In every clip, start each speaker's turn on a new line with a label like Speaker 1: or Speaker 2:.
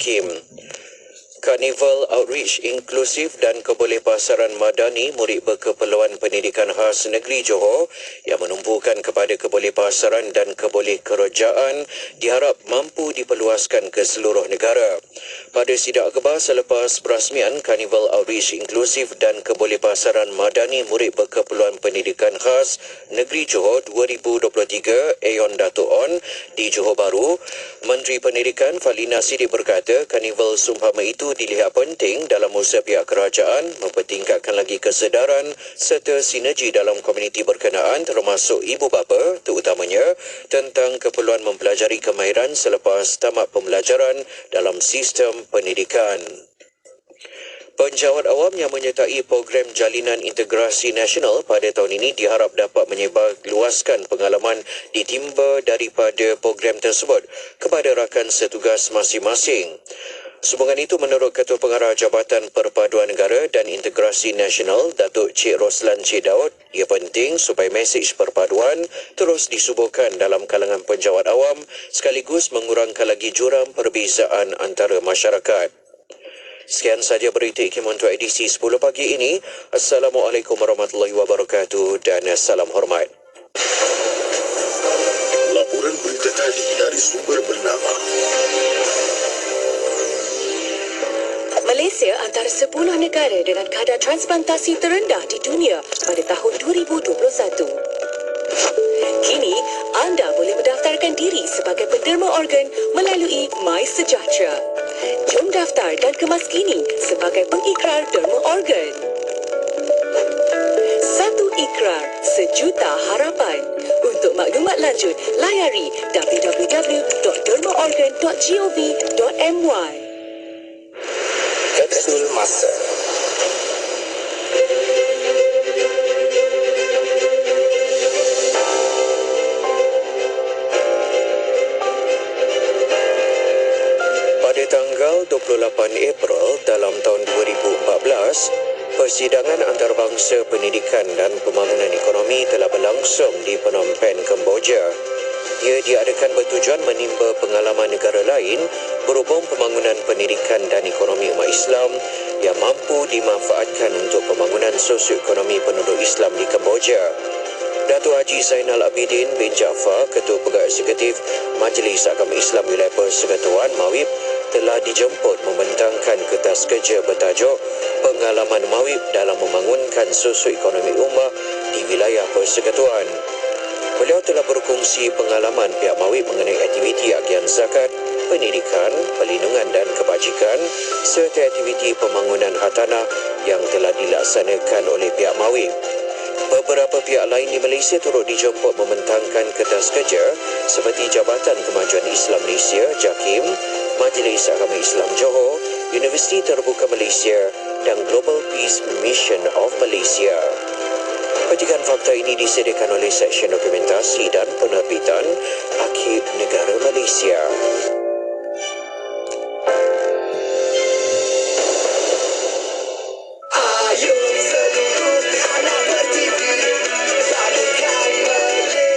Speaker 1: JAKIM. Karnival Outreach Inklusif dan Kebolehpasaran Madani Murid Berkeperluan Pendidikan Khas Negeri Johor yang menumpukan kepada kebolehpasaran dan kebolehkerajaan diharap mampu diperluaskan ke seluruh negara. Pada sidak akhbar selepas perasmian Karnival Outreach Inklusif dan Kebolehpasaran Madani Murid Berkeperluan Pendidikan Khas Negeri Johor 2023 Aeon Dato' On di Johor Bahru, Menteri Pendidikan Fadlina Siddiq berkata karnival seumpama itu dilihat penting dalam usaha pihak kerajaan mempertingkatkan lagi kesedaran serta sinergi dalam komuniti berkenaan termasuk ibu bapa terutamanya tentang keperluan mempelajari kemahiran selepas tamat pembelajaran dalam sistem pendidikan. Penjawat awam yang menyertai program Jalinan Integrasi Nasional pada tahun ini diharap dapat menyebarluaskan pengalaman ditimba daripada program tersebut kepada rakan setugas masing-masing. Sumbangan itu menurut Ketua Pengarah Jabatan Perpaduan Negara dan Integrasi Nasional, Datuk Cik Roslan Cik Daud, ia penting supaya mesej perpaduan terus disuburkan dalam kalangan penjawat awam sekaligus mengurangkan lagi jurang perbezaan antara masyarakat. Sekian sahaja berita IKIM untuk edisi 10 pagi ini. Assalamualaikum warahmatullahi wabarakatuh dan salam hormat.
Speaker 2: Laporan berita tadi dari sumber bernama
Speaker 3: Malaysia antara 10 negara dengan kadar transplantasi terendah di dunia pada tahun 2021. Kini, anda boleh mendaftarkan diri sebagai penderma organ melalui MySejahtera. Jom daftar dan kemaskini sebagai pengikrar derma organ. Satu ikrar, sejuta harapan. Untuk maklumat lanjut, layari www.dermaorgan.gov.my.
Speaker 2: Kapsul Masa.
Speaker 1: Pada tanggal 28 April dalam tahun 2014, persidangan antarabangsa pendidikan dan pembangunan ekonomi telah berlangsung di Phnom Penh, Kemboja. Ia diadakan bertujuan menimba pengalaman negara lain berhubung pembangunan pendidikan dan ekonomi umat Islam yang mampu dimanfaatkan untuk pembangunan sosioekonomi penduduk Islam di Kemboja. Datuk Haji Zainal Abidin bin Jaafar, Ketua Pegawai Eksekutif Majlis Agama Islam Wilayah Persekutuan Mawib, telah dijemput membentangkan kertas kerja bertajuk Pengalaman Mawib dalam Membangunkan Sosioekonomi Ummah di Wilayah Persekutuan. Beliau telah berkongsi pengalaman pihak Mawib mengenai aktiviti agian zakat, pendidikan, perlindungan dan kebajikan serta aktiviti pembangunan hartanah yang telah dilaksanakan oleh pihak Mawib. Beberapa pihak lain di Malaysia turut dijemput membentangkan kertas kerja seperti Jabatan Kemajuan Islam Malaysia JAKIM, Majlis Agama Islam Johor, Universiti Terbuka Malaysia dan Global Peace Mission of Malaysia. Petikan fakta ini disediakan oleh Seksyen Dokumentasi dan Penerbitan Arkib Negara Malaysia.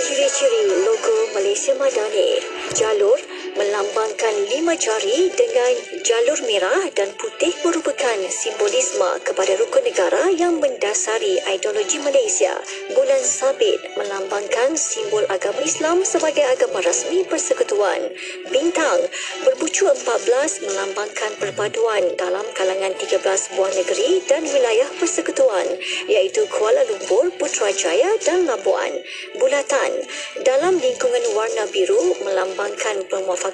Speaker 3: Ciri-ciri logo Malaysia Madani. Jalur melambangkan 5 jari dengan jalur merah dan putih merupakan simbolisme kepada rukun negara yang mendasari ideologi Malaysia. Bulan sabit melambangkan simbol agama Islam sebagai agama rasmi persekutuan. Bintang berbucu 14 melambangkan perpaduan dalam kalangan 13 buah negeri dan wilayah persekutuan iaitu Kuala Lumpur, Putrajaya dan Labuan. Bulatan dalam lingkungan warna biru melambangkan permufakatan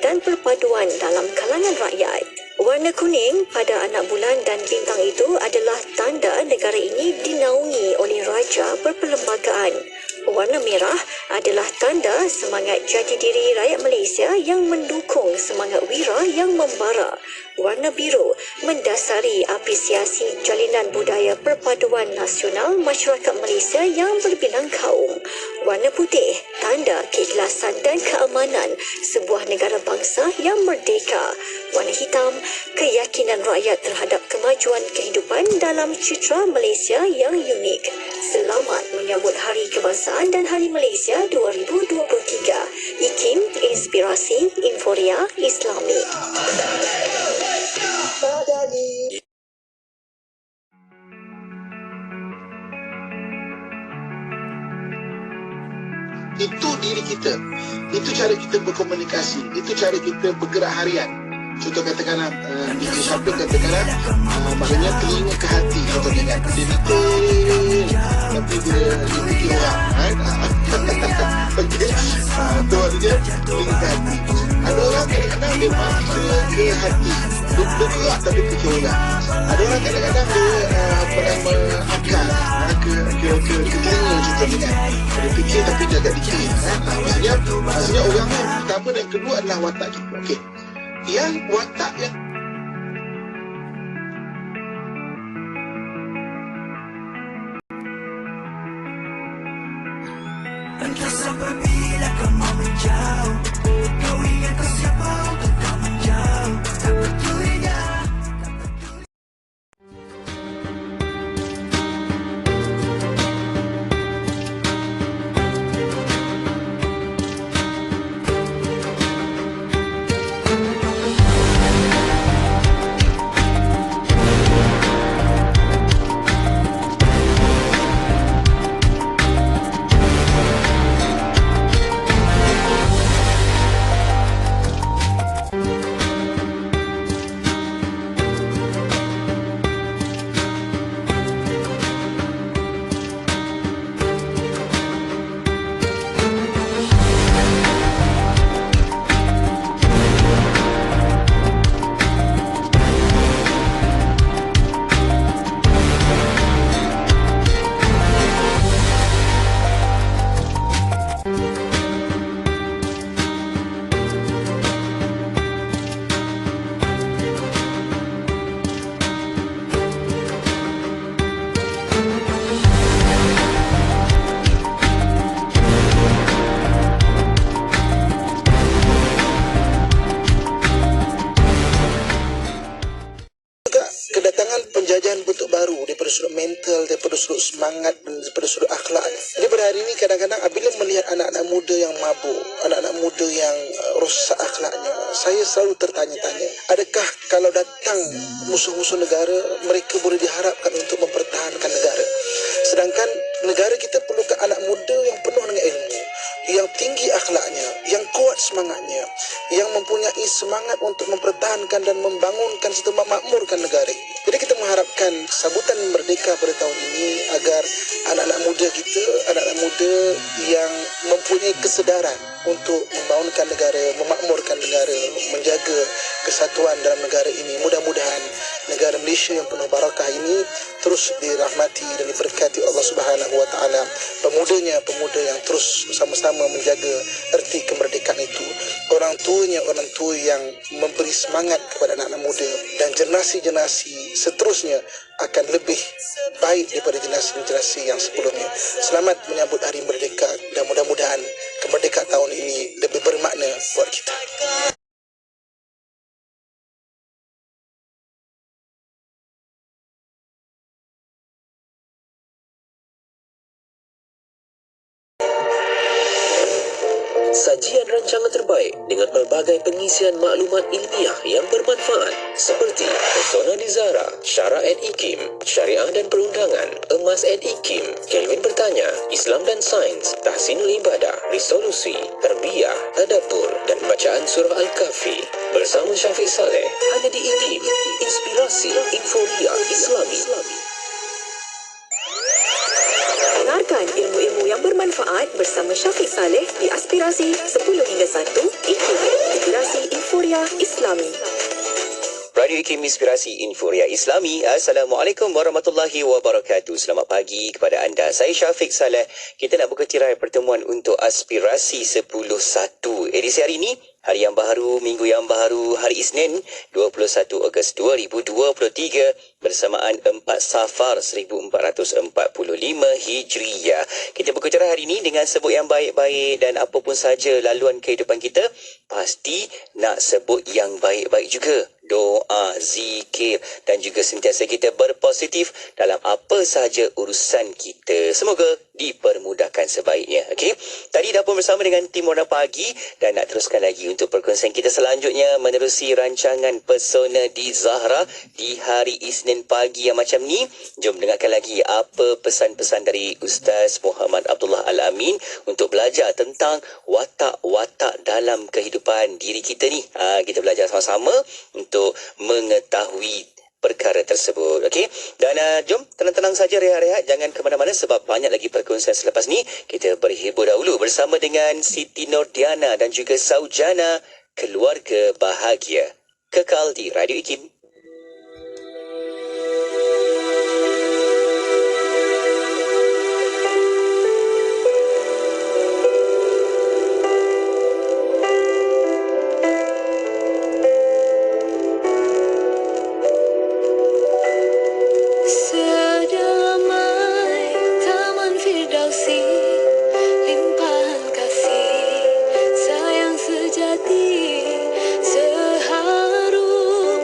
Speaker 3: dan perpaduan dalam kalangan rakyat. Warna kuning pada anak bulan dan bintang itu adalah tanda negara ini dinaungi oleh Raja Berperlembagaan. Warna merah adalah tanda semangat jati diri rakyat Malaysia yang mendukung semangat wira yang membara. Warna biru mendasari apresiasi jalinan budaya perpaduan nasional masyarakat Malaysia yang berbilang kaum. Warna putih tanda keikhlasan dan keamanan sebuah negara bangsa yang merdeka. Warna hitam keyakinan rakyat terhadap kemajuan kehidupan dalam citra Malaysia yang unik. Selamat menyambut Hari Kebangsaan dan Hari Malaysia 2023. IKIM, Inspirasi Inforia Islami.
Speaker 2: kita. Itu cara kita berkomunikasi. Itu cara kita bergerak harian. Contoh katakanlah DJ Syafiq katakanlah maknanya telinga ke hati. Contohnya kan dia detail tapi dia fikir orang kan. Okey. Tu artinya telinga ke hati. Ada orang kadang-kadang dia mata ke hati. Dia gerak tapi fikir orang. Ada orang kadang-kadang dia akal ke telinga contohnya kan. Dia fikir tapi dia agak dikir kan. Maksudnya orang ni pertama dan kedua adalah watak kita. Okey. Yang watak yang
Speaker 4: entah sampai bila kau mau menjauh. Kau ingat kau siapa untuk kau menjauh. Tak pedulinya.
Speaker 2: kedatangan penjajahan bentuk baru daripada sudut mental, daripada sudut semangat dan daripada sudut akhlak. Jadi pada hari ini kadang-kadang apabila melihat anak-anak muda yang mabuk, anak-anak muda yang rosak akhlaknya, saya selalu tertanya-tanya, adakah kalau datang musuh-musuh negara, mereka boleh diharapkan untuk mempertahankan negara? Sedangkan negara kita perlukan anak muda yang penuh dengan ilmu, yang tinggi akhlaknya, yang kuat semangatnya, yang mempunyai semangat untuk mempertahankan dan membangunkan serta memakmurkan negara ini. Jadi kita mengharapkan sambutan merdeka pada tahun ini agar anak-anak muda kita, anak-anak muda yang mempunyai kesedaran untuk membangunkan negara, memakmurkan negara, menjaga kesatuan dalam negara ini. Mudah-mudahan negara Malaysia yang penuh barakah ini terus dirahmati dan diberkati Allah Subhanahu Wa Taala. Pemudanya, pemuda yang terus bersama-sama menjaga erti kemerdekaan itu. Orang tua yang memberi semangat kepada anak-anak muda, dan generasi-generasi seterusnya akan lebih baik daripada generasi-generasi yang sebelumnya. Selamat menyambut Hari Merdeka dan mudah-mudahan kemerdekaan tahun ini lebih bermakna buat kita.
Speaker 1: Sajian rancangan terbaik dengan pelbagai pengisian maklumat ilmiah yang bermanfaat seperti Persona di Zara, Syara & Ikim, Syariah dan Perundangan, Emas & Ikim, Kelvin Bertanya, Islam dan Sains, Tahsinul Ibadah, Resolusi, Tarbiyah, Tadabbur dan Bacaan Surah Al-Kahfi. Bersama Syafiq Saleh, hanya di Ikim, Inspirasi Inforia Islami.
Speaker 3: Dengarkan ilmu-ilmu yang bermanfaat bersama Syafiq Saleh di Aspirasi 10 hingga 1 IKIM, Inspirasi Inforia Islami.
Speaker 1: Radio IKIM Inspirasi Inforia Islami. Assalamualaikum warahmatullahi wabarakatuh. Selamat pagi kepada anda. Saya Syafiq Saleh. Kita nak buka tirai pertemuan untuk Aspirasi 10.1. Edisi hari ini, hari yang baharu, minggu yang baharu, hari Isnin 21 Ogos 2023 bersamaan 4 Safar 1445 Hijriyah. Kita buka tirai hari ini dengan sebut yang baik-baik, dan apapun saja laluan kehidupan kita, pasti nak sebut yang baik-baik juga. Doa, zikir dan juga sentiasa kita berpositif dalam apa sahaja urusan kita. Semoga
Speaker 5: dipermudahkan sebaiknya. Okey, tadi Dapur Bersama dengan Tim Warna Pagi, dan nak teruskan lagi untuk perkongsian kita selanjutnya menerusi rancangan Pesona di Zahra di hari Isnin pagi yang macam ni. Jom dengarkan lagi apa pesan-pesan dari Ustaz Muhammad Abdullah Al-Amin untuk belajar tentang watak-watak dalam kehidupan diri kita ni. Kita belajar sama-sama untuk mengetahui perkara tersebut. Okey, dan jom tenang-tenang saja, rehat-rehat, jangan ke mana-mana sebab banyak lagi perkongsian selepas ni. Kita berhibur dahulu bersama dengan Siti Nordiana dan juga Saujana, Keluarga Bahagia. Kekal di Radio IKIM.
Speaker 6: Sedamai Taman Firdausi, limpahan kasih, sayang sejati, seharum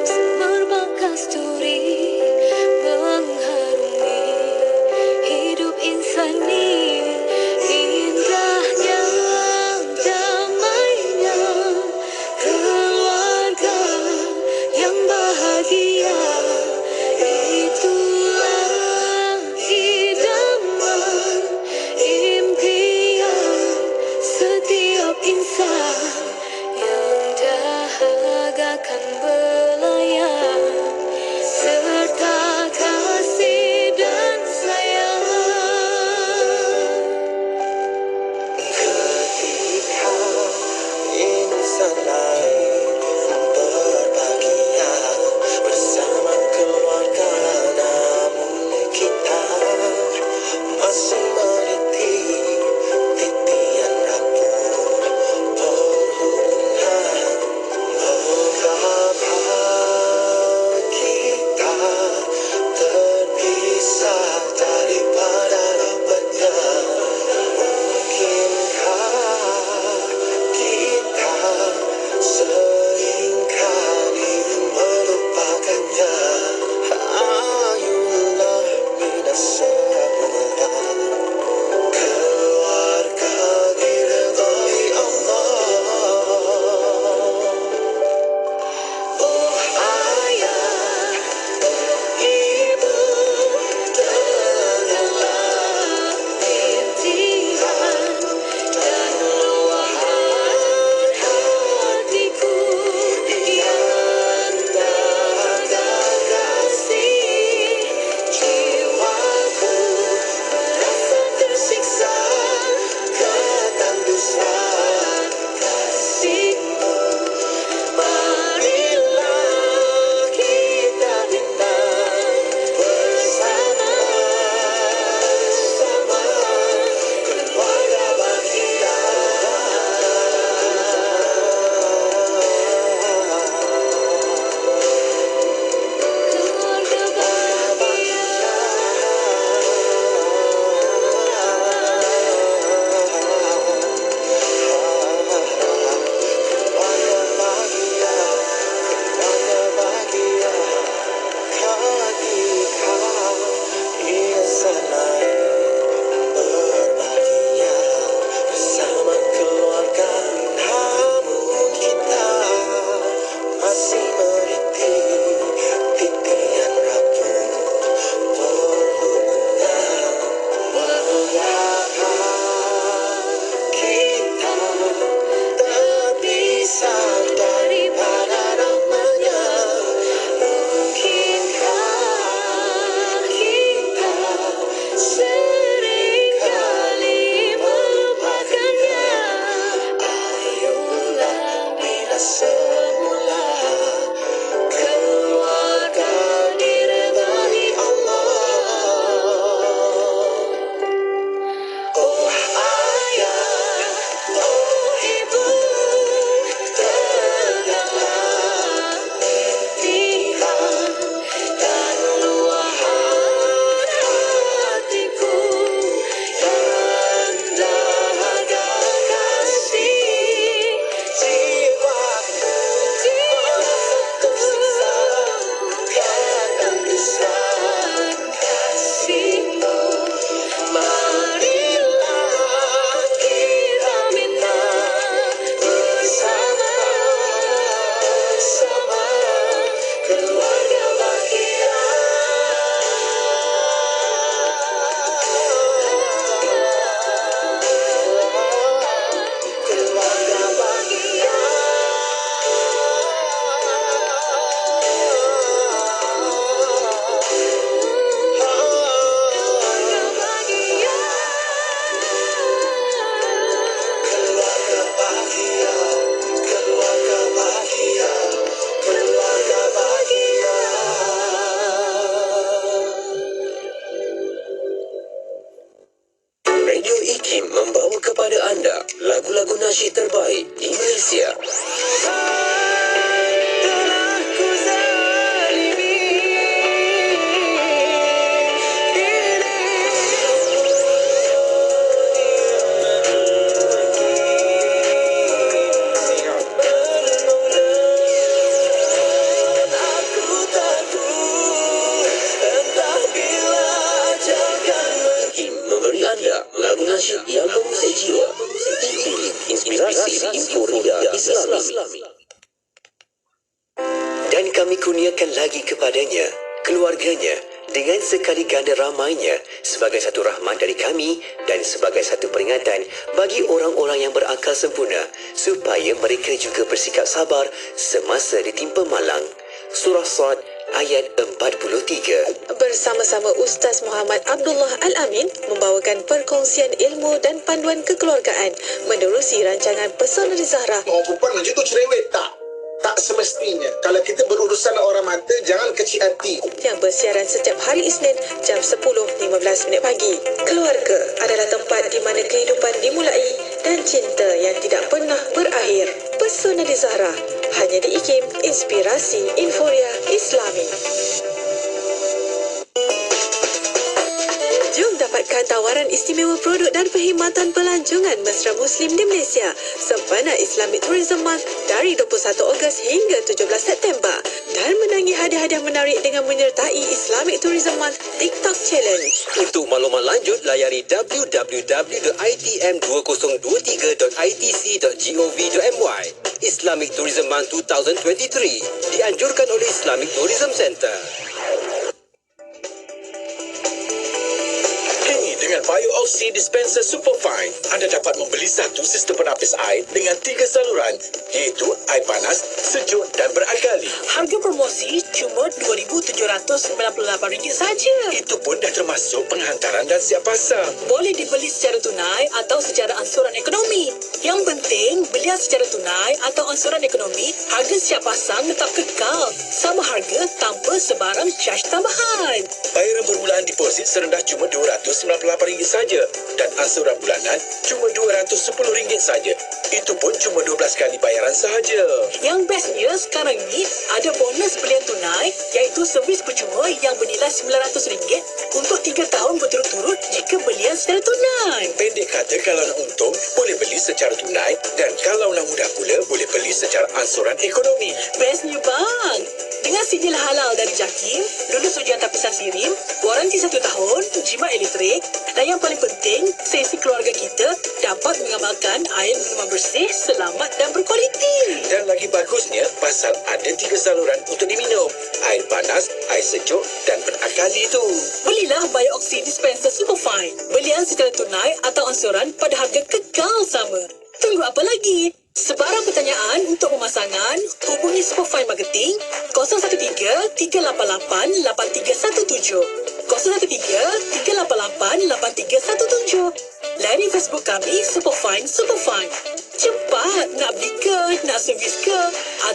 Speaker 7: kami kurniakan lagi kepadanya, keluarganya, dengan sekali ganda ramainya sebagai satu rahmat dari kami dan sebagai satu peringatan bagi orang-orang yang berakal sempurna supaya mereka juga bersikap sabar semasa ditimpa malang. Surah Sad ayat 43.
Speaker 8: Bersama-sama Ustaz Muhammad Abdullah Al-Amin membawakan perkongsian ilmu dan panduan kekeluargaan menerusi rancangan Pesona di Zahra.
Speaker 2: Orang perempuan macam tu cerewet tak? Tak semestinya. Kalau kita berurusan dengan orang mata, jangan kecil hati.
Speaker 8: Yang bersiaran setiap hari Isnin jam 10.15 pagi. Keluarga adalah tempat di mana kehidupan dimulai dan cinta yang tidak pernah berakhir. Pesona di Zahra hanya di IKIM Inspirasi Inforia Islami. Jom dapatkan tawaran istimewa produk dan perkhidmatan pelancongan mesra Muslim di Malaysia sempena Islamic Tourism Month dari 21 Ogos hingga 17 September dan menangi hadiah-hadiah menarik dengan menyertai Islamic Tourism Month TikTok Challenge.
Speaker 7: Untuk maklumat lanjut, layari www.itm2023.itc.gov.my. Islamic Tourism Month 2023 dianjurkan oleh Islamic Tourism Center.
Speaker 9: Dengan BioOxy Dispenser Superfine, anda dapat membeli satu sistem penapis air dengan 3 saluran, iaitu air panas, sejuk dan berakali.
Speaker 10: Harga promosi cuma RM2,798 saja.
Speaker 9: Itu pun dah termasuk penghantaran dan siap pasang.
Speaker 10: Boleh dibeli secara tunai atau secara ansuran ekonomi. Yang penting, belian secara tunai atau ansuran ekonomi, harga siap pasang tetap kekal. Sama harga tanpa sebarang caj tambahan.
Speaker 9: Bayaran permulaan deposit serendah cuma RM298 saja dan ansuran bulanan cuma RM210 saja. Itu pun cuma 12 kali bayaran sahaja.
Speaker 10: Yang bestnya sekarang ni ada bonus belian tunai iaitu servis percuma yang bernilai RM900 untuk 3 tahun berturut-turut jika belian secara tunai.
Speaker 9: Pendek kata, kalau nak untung, boleh beli secara tunai dan kalau nak mudah pula, boleh beli secara ansuran ekonomi.
Speaker 10: Bestnya bang! Dengan sijil halal dari JAKIM, lulus ujian tapisan sirim, waranti 1 tahun, jimat elektrik, dan yang paling penting, sesi keluarga kita dapat mengamalkan air minuman bersih, selamat dan berkualiti.
Speaker 9: Dan lagi bagusnya, pasal ada 3 saluran untuk diminum. Air panas, air sejuk dan berakali itu.
Speaker 10: Belilah BioOxy Dispenser Superfine. Belian secara tunai atau ansuran pada harga kekal sama. Tunggu apa lagi? Sebarang pertanyaan untuk pemasangan, hubungi Superfine Marketing 013-388-8317. 013-388-8317. Layari Facebook kami Superfine. Cepat, nak beli ke, nak servis ke,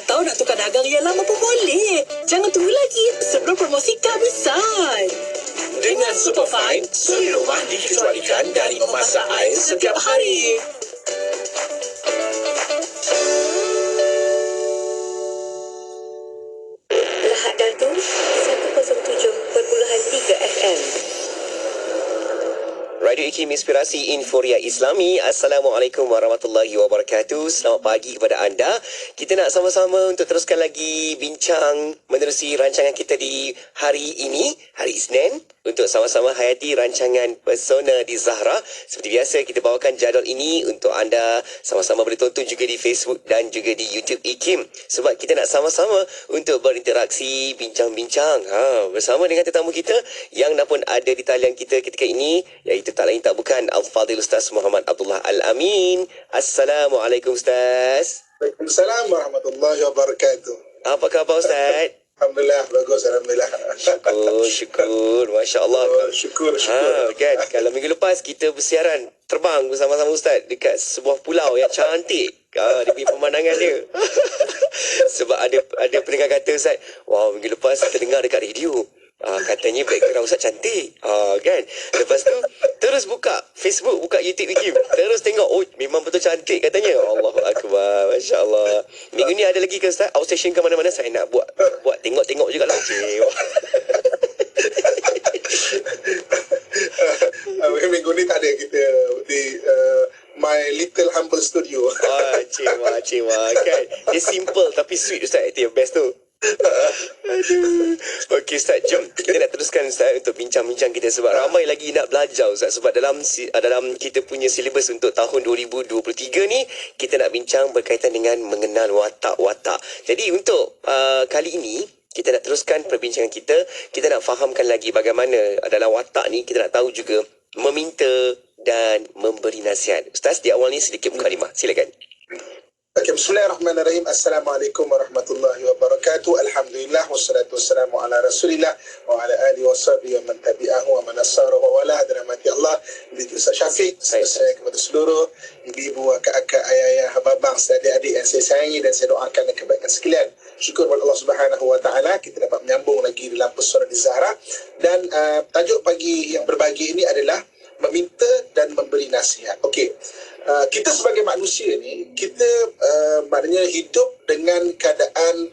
Speaker 10: atau nak tukar dagang yang lama pun boleh. Jangan tunggu lagi sebelum promosi kehabisan.
Speaker 9: Dengan Superfine, suri rumah dikecualikan dari memasak air setiap hari.
Speaker 3: Lahad Datu 107.3 FM.
Speaker 5: Radio IKIM Inspirasi Inforia Islami. Assalamualaikum warahmatullahi wabarakatuh. Selamat pagi kepada anda. Kita nak sama-sama untuk teruskan lagi bincang menerusi rancangan kita di hari ini, hari Isnin, untuk sama-sama hayati rancangan Pesona di Zahra. Seperti biasa, kita bawakan jadual ini untuk anda sama-sama boleh tonton juga di Facebook dan juga di YouTube IKIM. Sebab kita nak sama-sama untuk berinteraksi, bincang-bincang bersama dengan tetamu kita yang dah pun ada di talian kita ketika ini, iaitu tak lain tak bukan Al-Fadhil Ustaz Muhammad Abdullah Al-Amin. Assalamualaikum Ustaz.
Speaker 2: Waalaikumsalam warahmatullahi wabarakatuh.
Speaker 5: Apa khabar Ustaz?
Speaker 2: Alhamdulillah, bagus. Alhamdulillah.
Speaker 5: Syukur. Masya Allah.
Speaker 2: Syukur.
Speaker 5: Kan, kalau minggu lepas kita bersiaran terbang bersama-sama Ustaz dekat sebuah pulau yang cantik. Dia punya pemandangan dia. Sebab ada pendengar kata Ustaz, wow, minggu lepas kita dengar dekat radio. Katanya background Ustaz cantik. Kan? Lepas tu terus buka Facebook, buka YouTube IKIM. Terus tengok, oh memang betul cantik katanya. Allahu Akbar. Masya Allah. Minggu ni ada lagi ke Ustaz? Outstation ke mana-mana saya nak buat tengok-tengok juga lah.
Speaker 2: Minggu ni tak ada kita di My Little Humble Studio.
Speaker 5: Cewa kan. Dia simple tapi sweet Ustaz. Itu yang best tu. Okey Ustaz, jom kita nak teruskan Ustaz untuk bincang-bincang kita sebab ramai lagi nak belajar Ustaz, sebab dalam kita punya silibus untuk tahun 2023 ni kita nak bincang berkaitan dengan mengenal watak-watak. Jadi untuk kali ini kita nak teruskan perbincangan kita. Kita nak fahamkan lagi bagaimana dalam watak ni kita nak tahu juga meminta dan memberi nasihat. Ustaz, di awal ni sedikit mukadimah. Silakan.
Speaker 2: Okay, bismillahirrahmanirrahim. Assalamualaikum warahmatullahi wabarakatuh. Alhamdulillah wassalatu wassalamu ala Rasulillah wa ala alihi washabihi wa man tabi'ahu wa man nasarahu wa wala rahmati Allah. Begitu Ustaz Syafiq, saya kepada seluruh ibu-ibu, akak-akak, ayah-ayah, abang-abang, adik-adik yang saya sayangi dan saya doakan kebaikan sekalian. Syukur kepada Allah Subhanahu wa taala kita dapat menyambung lagi dalam pesona di Zahra, dan tajuk pagi yang berbagi ini adalah meminta dan memberi nasihat. Okey. Kita sebagai manusia ni, kita maknanya hidup dengan keadaan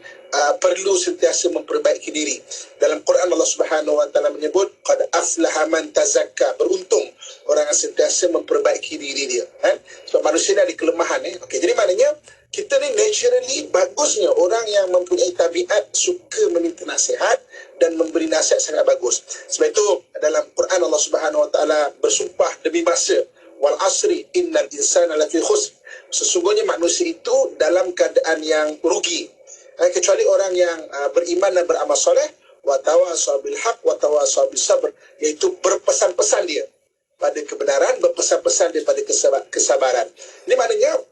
Speaker 2: perlu sentiasa memperbaiki diri. Dalam Quran Allah Subhanahu wa taala menyebut qad aflaha man tazakka, beruntung orang yang sentiasa memperbaiki diri dia. Sebab manusia ni ada kelemahan. Okey, jadi maknanya kita ni naturally bagusnya orang yang mempunyai tabiat suka meminta nasihat dan memberi nasihat sangat bagus. Sebab itu dalam Quran Allah Subhanahu wa taala bersumpah demi masa, wal asri innal insana lafi khusr, sesungguhnya manusia itu dalam keadaan yang rugi, kecuali orang yang beriman dan beramal soleh, wa tawasaw bil haq wa tawasaw bis sabr, iaitu berpesan-pesan dia pada kebenaran, berpesan-pesan dia pada kesabaran. Ini maknanya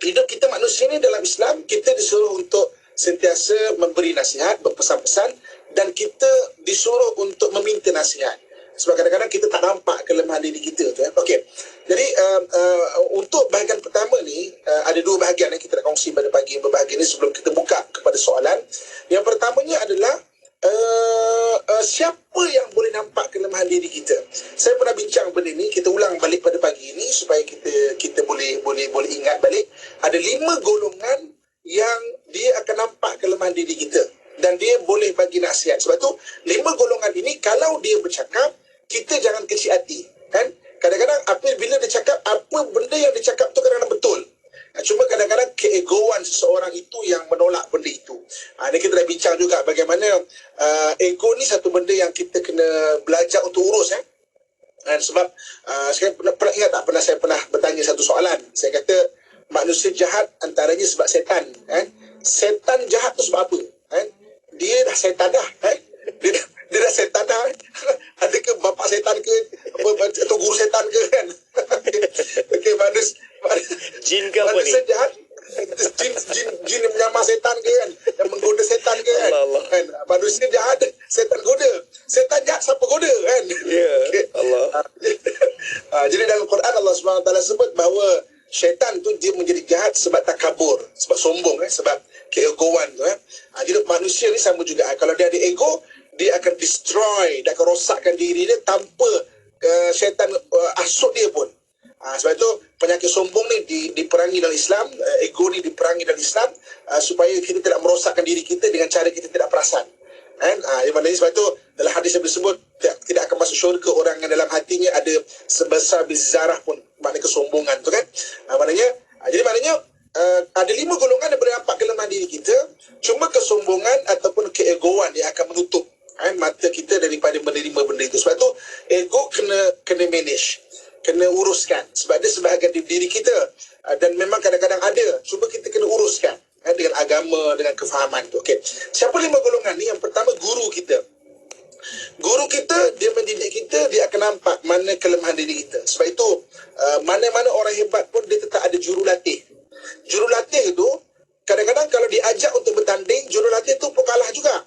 Speaker 2: hidup kita manusia ni dalam Islam, kita disuruh untuk sentiasa memberi nasihat, berpesan-pesan, dan kita disuruh untuk meminta nasihat. Sebab kadang-kadang kita tak nampak kelemahan diri kita tu. Okey. Jadi untuk bahagian pertama ni ada dua bahagian yang kita nak kongsi pada pagi yang berbahagia ni sebelum kita buka kepada soalan. Yang pertamanya adalah siapa yang boleh nampak kelemahan diri kita. Saya pernah bincang benda ni, kita ulang balik pada pagi ini supaya kita boleh ingat balik. Ada 5 golongan yang dia akan nampak kelemahan diri kita dan dia boleh bagi nasihat. Sebab tu 5 golongan ini kalau dia bercakap, kita jangan kecil hati, kan? Kadang-kadang bila dia cakap, apa benda yang dia cakap tu kadang-kadang betul. Cuma kadang-kadang keegoan seseorang itu yang menolak benda itu. Ini kita dah bincang juga bagaimana ego ni satu benda yang kita kena belajar untuk urus. Sebab saya pernah ingat tak, saya pernah bertanya satu soalan. Saya kata manusia jahat antaranya sebab setan. Setan jahat tu sebab apa? Dia dah setan dah. Dia dah setan dah. Adakah bapak setan ke atau guru setan ke, kan? Okey,
Speaker 5: jin ke apa ni?
Speaker 2: Manusia jahat, jin yang menyamar setan ke, kan? Yang menggoda setan ke, kan?
Speaker 5: Allah.
Speaker 2: Kan? Manusia jahat, setan goda. Setan jahat siapa goda, kan?
Speaker 5: Ya, okay. Allah.
Speaker 2: Jadi dalam Quran Allah SWT sebut bahawa syaitan tu dia menjadi jahat sebab takabur, sebab sombong, sebab keegoan tu. Jadi manusia ni sama juga. Kalau dia ada ego, dia akan destroy, dia akan rosakkan diri dia tanpa syaitan asut dia pun. Sebab itu penyakit sombong ni diperangi dalam Islam, ego ni diperangi dalam Islam, supaya kita tidak merosakkan diri kita dengan cara kita tidak perasan. Sebab itu dalam hadis yang disebut tidak akan masuk syurga orang yang dalam hatinya ada sebesar biji zarah pun, maknanya kesombongan tu, kan? Jadi maknanya ada 5 golongan yang boleh nampak kelemahan diri kita. Cuma kesombongan ataupun keegoan yang akan menutup mata kita daripada menerima benda itu. Sebab tu ego kena manage, kena uruskan, sebab dia sebahagian diri kita, dan memang kadang-kadang ada, cuba kita kena uruskan dengan agama, dengan kefahaman tu. Okey, siapa 5 golongan ni? Yang pertama, guru kita. Guru kita, dia mendidik kita, dia akan nampak mana kelemahan diri kita. Sebab itu mana-mana orang hebat pun dia tetap ada jurulatih. Jurulatih tu kadang-kadang kalau diajak untuk bertanding, jurulatih tu pun kalah juga.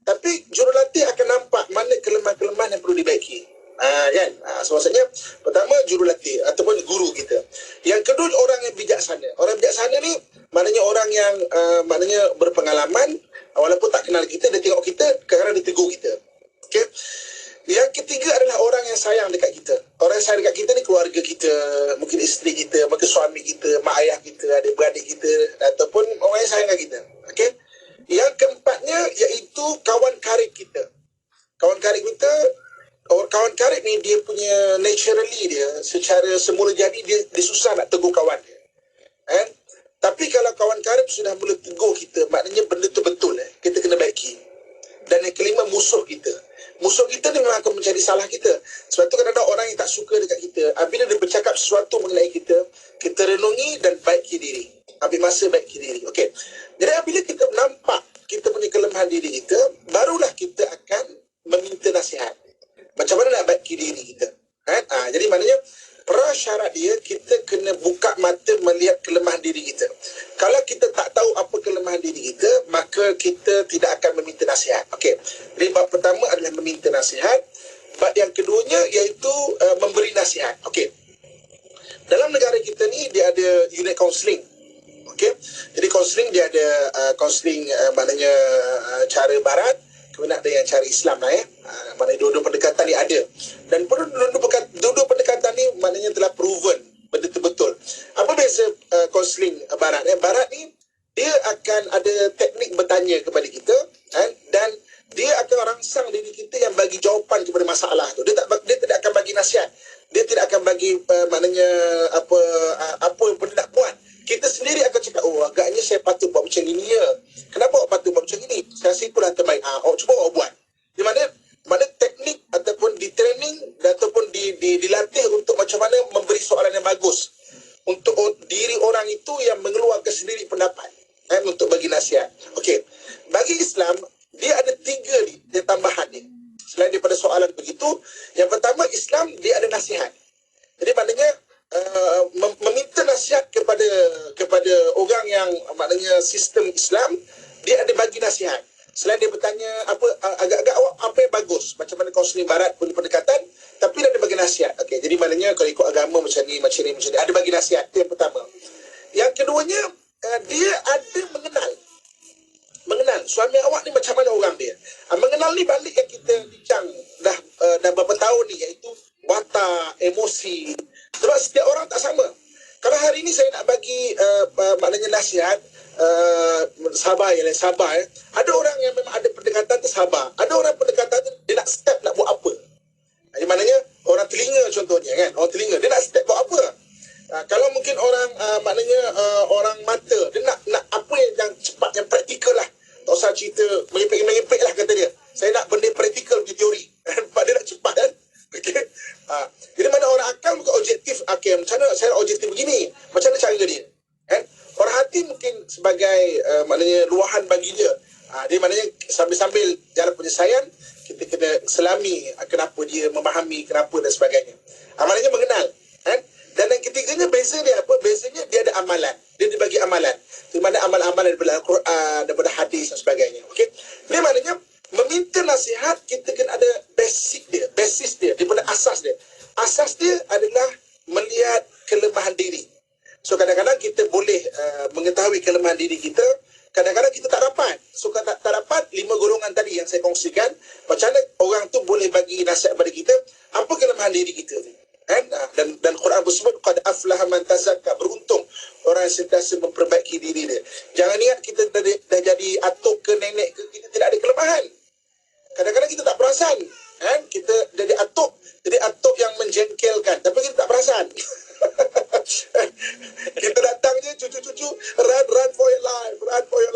Speaker 2: Tapi jurulatih akan nampak mana kelemahan-kelemahan yang perlu dibaiki. Kan? Maksudnya pertama jurulatih ataupun guru kita. Yang kedua, orang yang bijaksana. Orang bijaksana ni maknanya orang yang maknanya berpengalaman, walaupun tak kenal kita, dia tengok kita, kadang-kadang dia tegur kita. Okey. Yang ketiga adalah orang yang sayang dekat kita. Orang yang sayang dekat kita ni keluarga kita, mungkin isteri kita, mungkin suami kita, mak ayah kita, adik-beradik kita, ataupun orang yang sayang dekat kita. Okey. Yang keempatnya iaitu kawan karib kita. Kawan karib kita, kawan karib ni dia punya naturally dia, secara semula jadi dia susah nak tegur kawan dia. Tapi kalau kawan karib sudah mula tegur kita, maknanya benda tu betul, kita kena baiki. musuh kita. Musuh kita ni memang akan mencari salah kita. Sebab tu kadang-kadang orang yang tak suka dekat kita, bila dia bercakap sesuatu mengenai kita, kita renungi dan baiki diri. Ambil masa baiki diri. Okey. Jadi bila kita nampak kita punya kelemahan diri kita, barulah kita akan meminta nasihat. Macam mana nak baiki diri kita? Jadi maknanya prasyarat dia, kita kena buka mata melihat kelemahan diri kita. Kalau kita tak tahu apa kelemahan diri kita, maka kita tidak akan meminta nasihat. Okey. Jadi bab pertama adalah meminta nasihat. Bab yang keduanya iaitu memberi nasihat. Okey. Dalam negara kita ni dia ada unit kaunseling. Okey. Jadi kaunseling dia ada kaunseling maknanya cara barat, kemudian ada yang cara Islam lah maknanya dua-dua pendekatan ni ada. Dan dua-dua pendekatan ni maknanya telah proven betul-betul. Apa beza kaunseling barat? Barat ni dia akan ada teknik bertanya kepada kita dan dia akan rangsang diri kita yang bagi jawapan kepada masalah tu. Dia tidak akan bagi nasihat. Dia tidak akan bagi maknanya apa yang perlu nak buat. Kita sendiri akan cakap, agaknya saya patut buat macam ini ya. Kenapa awak patut buat macam ini? Saya rasa itulah terbaik. Cuba awak buat. Di mana teknik ataupun di training ataupun dilatih untuk macam mana memberi soalan yang bagus untuk diri orang itu yang mengeluarkan sendiri pendapat untuk bagi nasihat. Okey. Bagi Islam, dia ada 3 dia tambahan dia. Selain daripada soalan begitu, yang pertama Islam dia ada nasihat. Jadi maknanya meminta nasihat kepada orang yang maknanya sistem Islam, dia ada bagi nasihat. Selain dia bertanya agak-agak awak apa yang bagus, macam mana kaunseling barat punya pendekatan, tapi dia ada bagi nasihat. Okey, jadi maknanya kalau ikut agama macam ni, ada bagi nasihat. Itu yang pertama. Yang keduanya, dia ada mengenal suami awak ni macam mana orang dia. Mengenal ni balik yang kita bincang dah berapa tahun ni, iaitu watak, emosi. Sebab setiap orang tak sama. Kalau hari ni saya nak bagi maknanya nasihat, sabar. Ada orang yang memang ada pendekatan tu sabar. Ada orang pendekatan tu dia nak step nak buat apa. Jadi maknanya orang telinga contohnya kan. Orang telinga dia nak step buat apa. Kalau mungkin orang maknanya orang mata, dia nak apa yang cepat, yang praktikal lah. Tak usah cerita mengipik lah kata dia. Saya nak benda praktikal punya teori. Sebab dia nak cepat kan. Okey. Jadi mana orang akal bukan objektif. Okey, macam mana saya nak objektif begini? Macam mana cara dia? Kan? Orang hati mungkin sebagai maknanya luahan bagi dia. Dia maknanya sambil-sambil jalan penyelesaian, kita kena selami kenapa dia memahami, kenapa dan sebagainya. Maknanya mengenal. Kan? Dan yang ketiganya beza dia apa? Bezanya dia ada amalan. Dia dibagi amalan. Di mana amal-amal daripada Al-Quran, daripada hadis dan sebagainya. Okey. Ini maknanya meminta nasihat, kita kena ada basis dia, daripada asas dia. Asas dia adalah melihat kelemahan diri. So kadang-kadang kita boleh mengetahui kelemahan diri kita, kadang-kadang kita tak dapat. So tak dapat 5 golongan tadi yang saya kongsikan, macam mana orang tu boleh bagi nasihat kepada kita, apa kelemahan diri kita ni. Dan Quran bersebut qad aflaha man tazakka, beruntung orang yang sentiasa memperbaiki diri dia. Jangan ingat kita dah jadi atuk ke nenek ke, kita tidak ada kelemahan. Kadang-kadang kita tak perasan kita jadi atuk yang menjengkelkan, tapi kita tak perasan. Kita datang je cucu-cucu run for your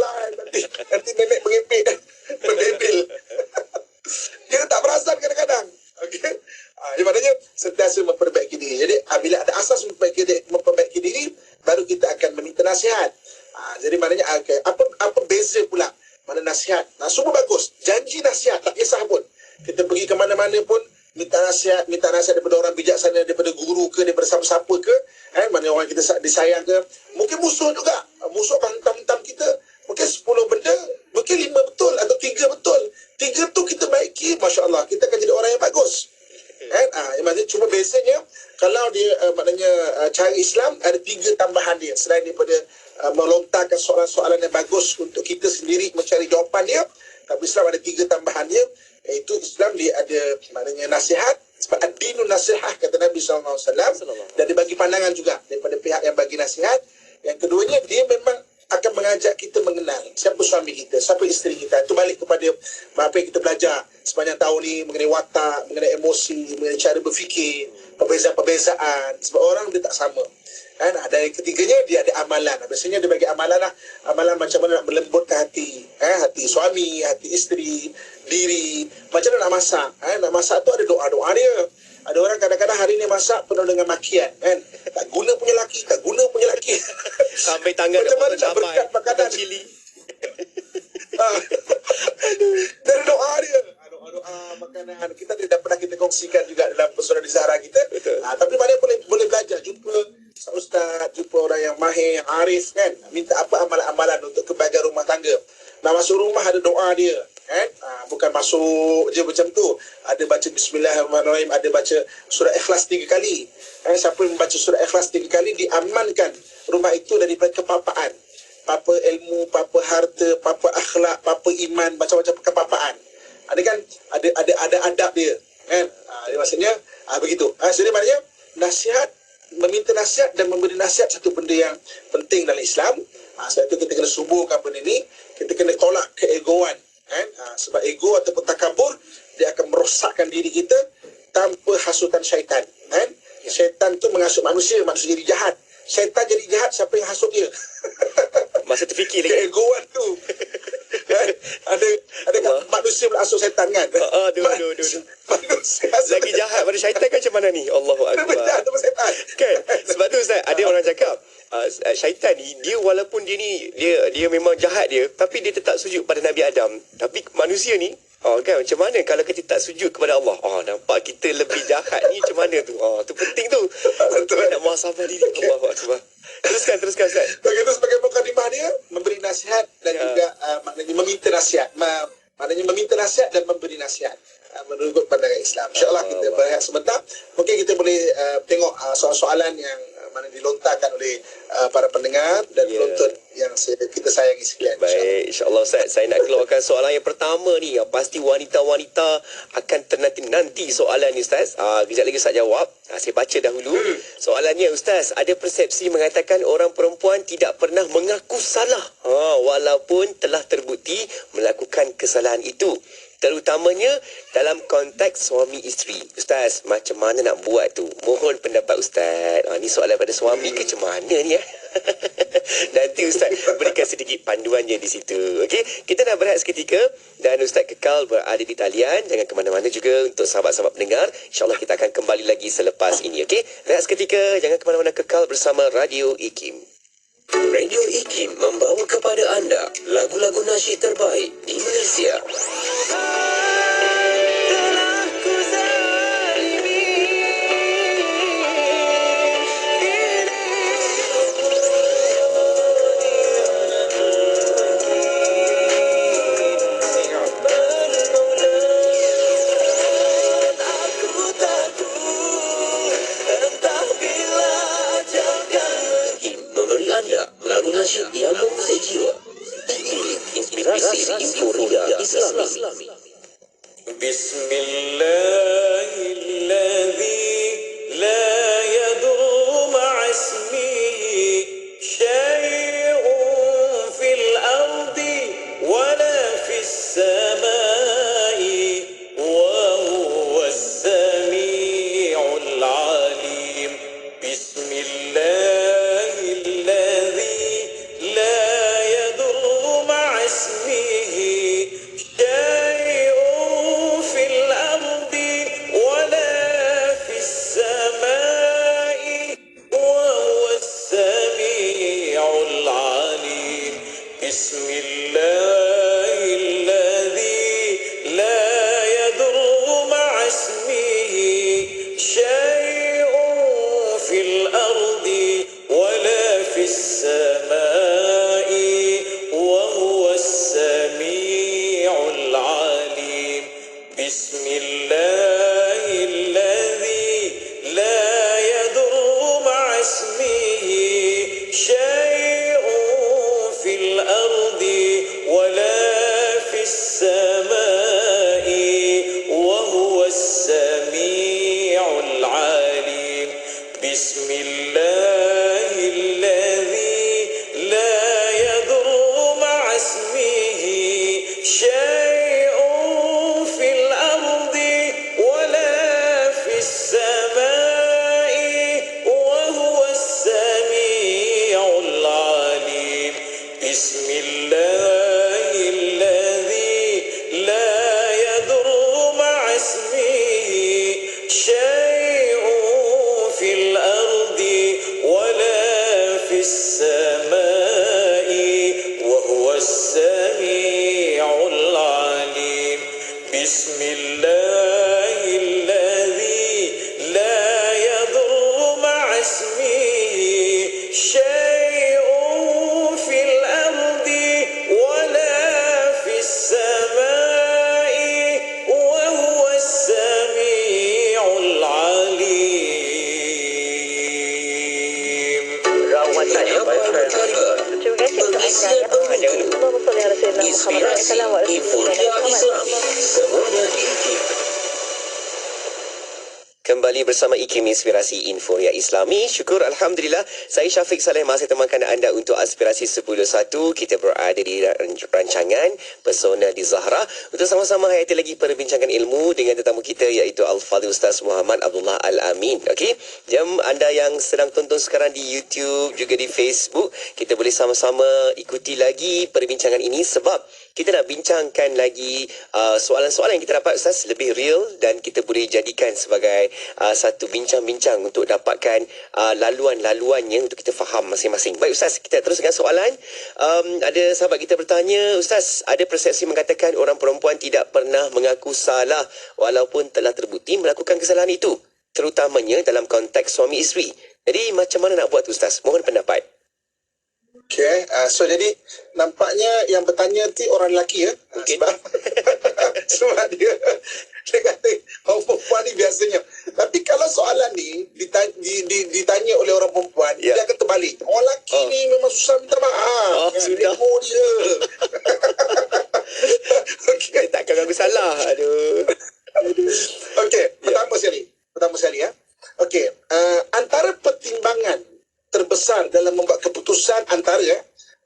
Speaker 2: life, nanti nenek mengipik mendebil. Kita tak perasan kadang-kadang. Okey. Jadi maknanya sentiasa memperbaiki diri. Jadi bila ada asas memperbaiki diri, baru kita akan meminta nasihat. Jadi maknanya apa beza pula mana nasihat? Semua bagus. Janji nasihat tak kisah pun. Kita pergi ke mana-mana pun minta nasihat daripada orang bijaksana, daripada guru ke, daripada siapa-siapa ke, mana orang kita disayang ke. Mungkin musuh juga. Musuh akan hentam-hentam kita. Mungkin 10 benda, mungkin 5 betul atau 3 betul. 3 tu kita baiki, masya-Allah, kita akan jadi orang yang bagus. Maksudnya cuma bezanya kalau dia maknanya cara Islam ada 3 tambahan dia selain daripada melontarkan soalan-soalan yang bagus untuk kita sendiri mencari jawapan dia. Tapi Islam ada 3 tambahan dia, iaitu Islam dia ada maknanya nasihat, sebab ad-dinun nasihah kata Nabi SAW, dan dia bagi pandangan juga daripada pihak yang bagi nasihat. Yang keduanya, dia memang akan mengajak kita mengenal siapa suami kita, siapa isteri kita. Itu balik kepada apa yang kita belajar sepanjang tahun ni mengenai watak, mengenai emosi, mengenai cara berfikir, perbezaan-perbezaan. Sebab orang dia tak sama. Kan ada yang ketiganya dia ada amalan. Biasanya dia bagi amalan lah. Amalan macam mana nak melembutkan hati, hati suami, hati isteri, diri. Macam mana nak masak. Nak masak tu ada doa-doa dia. Ada orang kadang-kadang hari ni masak penuh dengan makian, kan? Tak guna punya laki, tak guna punya laki.
Speaker 5: Sampai tangan
Speaker 2: macam mana nak
Speaker 5: cabai,
Speaker 2: berkat makanan
Speaker 5: cili.
Speaker 2: Dari doa dia. Doa makanan kita tidak pernah kita kongsikan juga dalam Pesona di Zahra kita. Tapi mana boleh belajar, jumpa ustaz, jumpa orang yang mahir, yang arif, kan? Minta apa amalan-amalan untuk kebahagiaan rumah tangga. Nak masuk rumah ada doa dia, kan? Bukan masuk je macam tu. Ada baca Bismillahirrahmanirrahim, ada baca surah Ikhlas 3 kali. Siapa yang membaca surah Ikhlas 3 kali diamankan rumah itu daripada kepapaan. Papa ilmu, papa harta, papa akhlak, papa iman, macam-macam kepapaan. Ada kan? Ada adab dia, kan? Dia maksudnya begitu. Jadi maknanya nasihat, meminta nasihat dan memberi nasihat satu benda yang penting dalam Islam. Sebab itu kita kena suburkan benda ni. Kita kena tolak keegoan, kan? Sebab ego ataupun takabur dia akan merosakkan diri kita tanpa hasutan syaitan, kan? Syaitan tu menghasut manusia jadi jahat. Syaitan jadi jahat siapa yang hasut dia.
Speaker 5: Masa terfikir lagi.
Speaker 2: Keegoan tu. Kan? Ada manusia menghasut syaitan, kan? Manusia
Speaker 5: lagi jahat pada syaitan kan macam mana ni? Allahu Akbar. Kan? Sebab tu Ustaz, ada orang cakap syaitan ni dia walaupun dia memang jahat dia, tapi dia tetap sujud pada Nabi Adam. Tapi manusia ni kan macam mana kalau kita tak sujud kepada Allah? Nampak kita lebih jahat ni macam mana tu? Tu penting tu. Kita nak muhasabah diri. Allahu Akbar. Teruskan Ustaz.
Speaker 2: Begitu sebagai mukadimah dia memberi nasihat dan juga maknanya meminta nasihat. Maknanya meminta nasihat dan memberi nasihat menurut pandangan Islam. InsyaAllah kita berehat sebentar. Mungkin kita boleh tengok soalan-soalan yang mana dilontarkan oleh para pendengar dan penonton yang kita sayangi sekalian.
Speaker 5: Baik, insyaAllah Ustaz. Saya nak keluarkan soalan yang pertama ni. Pasti wanita-wanita akan ternanti-nanti soalan ni Ustaz. Kejap lagi Ustaz jawab. Saya baca dahulu. Soalannya Ustaz, ada persepsi mengatakan orang perempuan tidak pernah mengaku salah walaupun telah terbukti melakukan kesalahan itu. Terutamanya dalam konteks suami isteri. Ustaz, macam mana nak buat tu? Mohon pendapat Ustaz. Ni soalan pada suami ke macam mana ni? Nanti Ustaz berikan sedikit panduannya di situ. Okey, kita nak berehat seketika dan Ustaz kekal berada di talian. Jangan ke mana-mana juga untuk sahabat-sahabat pendengar. InsyaAllah kita akan kembali lagi selepas ini. Okey, rehat seketika. Jangan ke mana-mana, kekal bersama Radio IKIM. Radio IKIM membawa kepada anda lagu-lagu nasyid terbaik di Malaysia. Yang mengusik jiwa, inspirasi euforia Islami.
Speaker 11: Bismillahilladzi la yadurru ma'asmihi syai'un fil ardi wala fis samai wa huwas sami'ul alim. Bismillahilladzi لا يضر مع اسمه شيء في الأرض ولا في بسم الله الذي لا يضر مع اسمه شيء في الأرض ولا في السماء وهو السميع العليم.
Speaker 7: Rawatannya berkata Malaysia Bermutu Inspirasi Informa Islam Semuanya di
Speaker 5: Kembali bersama IKIM Inspirasi Informa Islami. Syukur Alhamdulillah. Saya Syafiq Saleh masih temankan anda untuk Aspirasi 10.1. Kita berada di rancangan Pesona di Zahra untuk sama-sama hayati lagi perbincangan ilmu dengan tetamu kita iaitu Al-Fadhil Ustaz Muhammad Abdullah Al-Amin. Okey, jam anda yang sedang tonton sekarang di YouTube juga di Facebook, kita boleh sama-sama ikuti lagi perbincangan ini sebab kita nak bincangkan lagi soalan-soalan yang kita dapat Ustaz lebih real dan kita boleh jadikan sebagai satu bincang-bincang untuk dapatkan laluan-laluannya untuk kita faham masing-masing. Baik Ustaz, kita terus dengan soalan. Ada sahabat kita bertanya, Ustaz, ada persepsi mengatakan orang perempuan tidak pernah mengaku salah walaupun telah terbukti melakukan kesalahan itu, terutamanya dalam konteks suami isteri. Jadi macam mana nak buat tu Ustaz? Mohon pendapat.
Speaker 2: Okay, so jadi nampaknya yang bertanya tu orang lelaki ya. Okay. Sebab dia kata orang perempuan ni biasanya. Tapi kalau soalan ni ditanya oleh orang perempuan, dia akan terbalik. Orang lelaki ni memang susah minta maaf.
Speaker 5: Sudah.
Speaker 2: Ego dia.
Speaker 5: Okay. Takkan aku salah. Aduh.
Speaker 2: Okey, pertama sekali ya. Okey, antara pertimbangan terbesar dalam membuat keputusan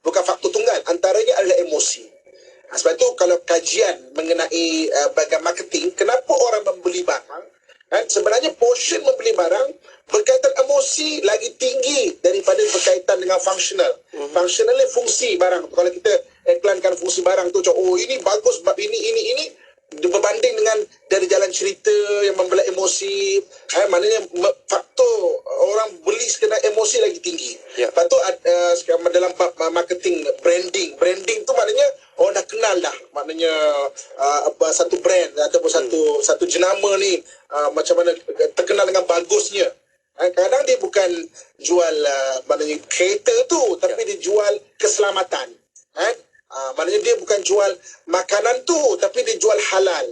Speaker 2: bukan faktor tunggal, antaranya adalah emosi. Sebab itu kalau kajian mengenai bahagian marketing, kenapa orang membeli barang, sebenarnya portion membeli barang berkaitan emosi lagi tinggi daripada berkaitan dengan functional. Functional ni fungsi barang. Kalau kita iklankan fungsi barang tu, oh ini bagus sebab ini berbanding dengan dari jalan cerita yang membelah emosi, maknanya faktor orang beli sekedar emosi lagi tinggi. Lepas tu dalam marketing, branding tu maknanya orang dah kenal dah, maknanya satu brand ataupun satu jenama ni macam mana terkenal dengan bagusnya. Kadang dia bukan jual maknanya kereta tu, tapi dia jual keselamatan. Maknanya dia bukan jual makanan tu, tapi dia jual halal.